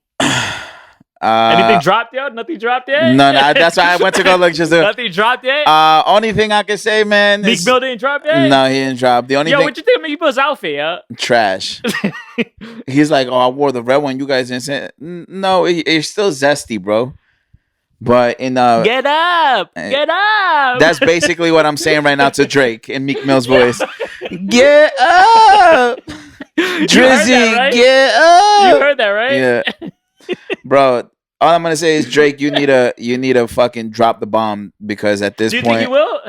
anything dropped yet? Nothing dropped yet? No, that's why I went to go look. Just nothing dropped yet? Only thing I can say, man. Meek Mill didn't drop yet? No, he didn't drop. The only thing. What you think of Meek Mill's outfit, yeah? Trash. He's like, oh, I wore the red one. You guys didn't say it. No, it's still zesty, bro. But in get up. That's basically what I'm saying right now to Drake in Meek Mill's voice. Get up, Drizzy. Right? Get up. You heard that, right? Yeah, bro. All I'm gonna say is Drake, you need to fucking drop the bomb because at this point, do you think he will?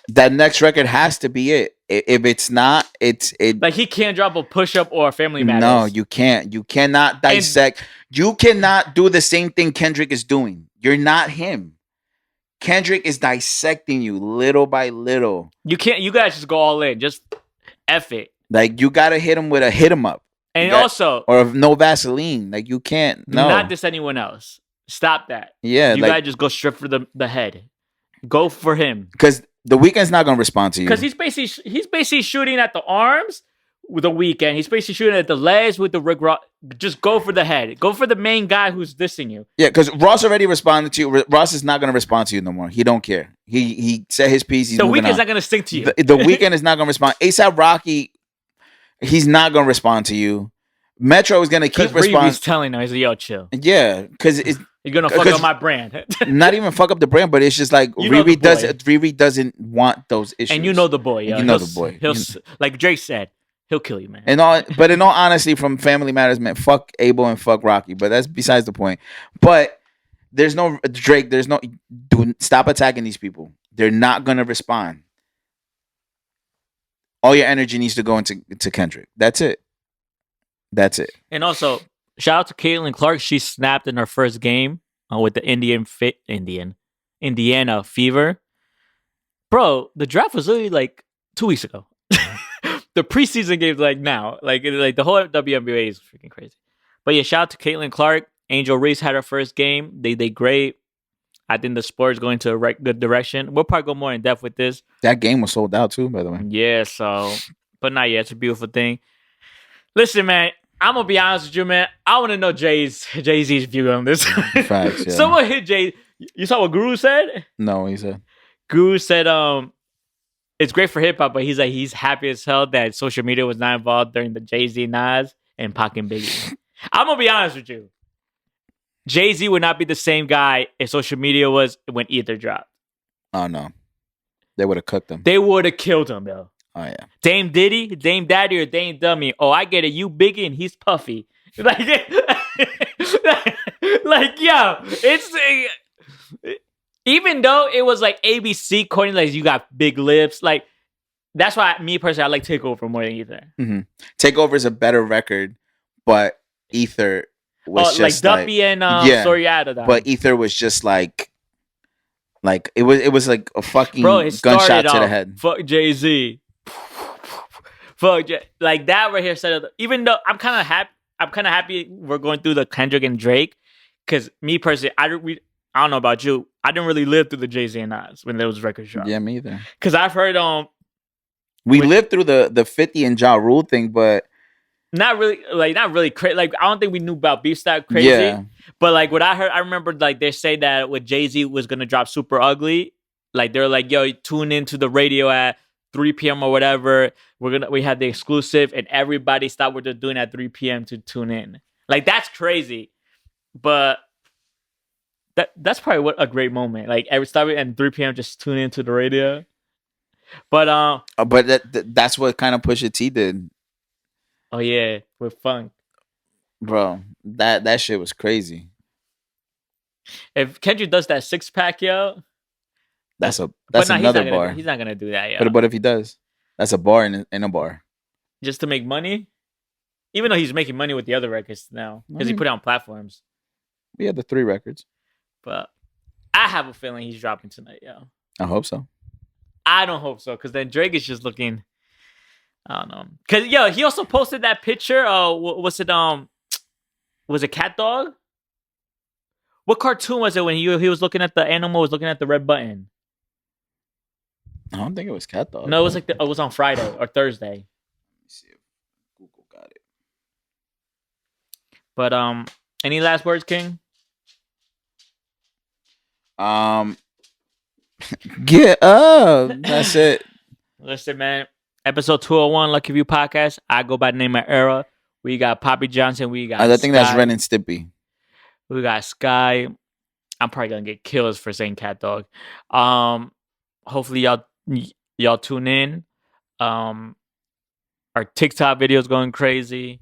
That next record has to be it. If it's not, it like he can't drop a push up or a Family Matters. No, you can't. You cannot dissect. You cannot do the same thing Kendrick is doing. You're not him. Kendrick is dissecting you little by little. You can't. You guys just go all in. Just F it. Like you gotta hit him with a hit him up. And also, or no Vaseline. Like you can't. No, not diss anyone else. Stop that. Yeah, you gotta just go straight for the head. Go for him because The Weeknd's not gonna respond to you because he's basically shooting at the arms with The Weeknd. He's basically shooting at the legs with the Rick Ross. Just go for the head. Go for the main guy who's dissing you. Yeah, because Ross already responded to you. Ross is not gonna respond to you no more. He don't care. He said his piece. He's The Weeknd's not gonna stick to you. The Weeknd is not gonna respond. A$AP Rocky, he's not gonna respond to you. Metro is gonna keep responding. He's telling him, he's like, yo, chill. Yeah, because it's. You're gonna fuck up my brand. Not even fuck up the brand, but it's just like Riri doesn't want those issues. And you know the boy, yo. You know the boy. He'll like Drake said, he'll kill you, man. In all honesty, from Family Matters, man, fuck Abel and fuck Rocky. But that's besides the point. But there's no Drake. There's no. Stop attacking these people. They're not gonna respond. All your energy needs to go into Kendrick. That's it. And also, shout out to Caitlin Clark. She snapped in her first game with the Indiana Fever. Bro, the draft was literally like 2 weeks ago. The preseason games like now. Like the whole WNBA is freaking crazy. But yeah, shout out to Caitlin Clark. Angel Reese had her first game. They great. I think the sport is going to a good direction. We'll probably go more in depth with this. That game was sold out too, by the way. Yeah, but not yet. It's a beautiful thing. Listen, man, I'm gonna be honest with you, man. I want to know Jay-Z's view on this. Facts, yeah. Someone hit Jay. You saw what Guru said? No, he said. Guru said, it's great for hip hop, but he's like he's happy as hell that social media was not involved during the Jay-Z, Nas, and Pac and Biggie. I'm gonna be honest with you. Jay-Z would not be the same guy if social media was when Ether dropped. Oh, no. They would have cooked him. They would have killed him, though. Oh, yeah. Dame Diddy, Dame Daddy, or Dame Dummy. Oh, I get it. You Biggie and he's Puffy. Like, yo, it's... even though it was like ABC coining, like, you got big lips. Like, that's why, me personally, I like Takeover more than Ether. Mm-hmm. Takeover is a better record, but Ether... was just like Duppy and Soriata. But Ether was just like it was like a fucking gunshot to the head. Fuck Jay-Z. Fuck like that right here said. Even though I'm kind of happy we're going through the Kendrick and Drake, because me personally, I don't know about you, I didn't really live through the Jay-Z and Nas when those records dropped. Yeah, me either. Because I've heard we lived through the 50 and Ja Rule thing, but. Not really crazy. Like, I don't think we knew about Beef Stack crazy. Yeah. But like what I heard, I remember like they say that when Jay-Z was gonna drop Super Ugly, like they're like, yo, tune into the radio at 3 p.m. or whatever. We had the exclusive, and everybody stopped what they're doing at 3 p.m. to tune in. Like, that's crazy. But that's probably what a great moment. Like, every stop at 3 p.m. just tune into the radio. But that's what kind of Pusha T did. Oh yeah, with Funk. Bro, that shit was crazy. If Kendrick does that 6-pack, yo, that's another bar. He's not gonna do that, yo. But if he does, that's a bar in a bar. Just to make money? Even though he's making money with the other records now. Because he put it on platforms. We had the 3 records. But I have a feeling he's dropping tonight, yo. I hope so. I don't hope so, because then Drake is just looking... I don't know. Because, yo, he also posted that picture. Was it Cat Dog? What cartoon was it when he was looking at the animal, was looking at the red button? I don't think it was Cat Dog. No, it was like it was on Friday or Thursday. Let me see if Google got it. But any last words, King? Get up. That's it. Listen, man. Episode 201, Lucky View Podcast. I go by the name of Era. We got Papijohnson. We got I think that's Ren and Stimpy. We got Sky. I'm probably gonna get killed for saying Cat Dog. Hopefully y'all tune in. Our TikTok videos going crazy.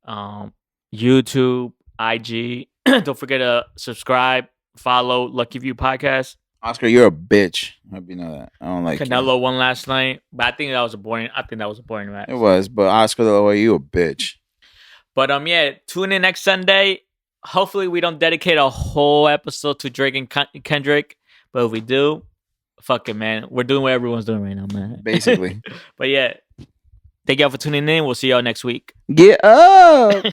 YouTube, IG. Don't forget to subscribe, follow Lucky View Podcast. Oscar, you're a bitch. I hope you know that. I don't like Canelo won last night, but I think that was a boring match. It was, but Oscar, the way you a bitch. But yeah, tune in next Sunday. Hopefully, we don't dedicate a whole episode to Drake and Kendrick, but if we do, fuck it, man. We're doing what everyone's doing right now, man. Basically. But yeah, thank y'all for tuning in. We'll see y'all next week. Get up.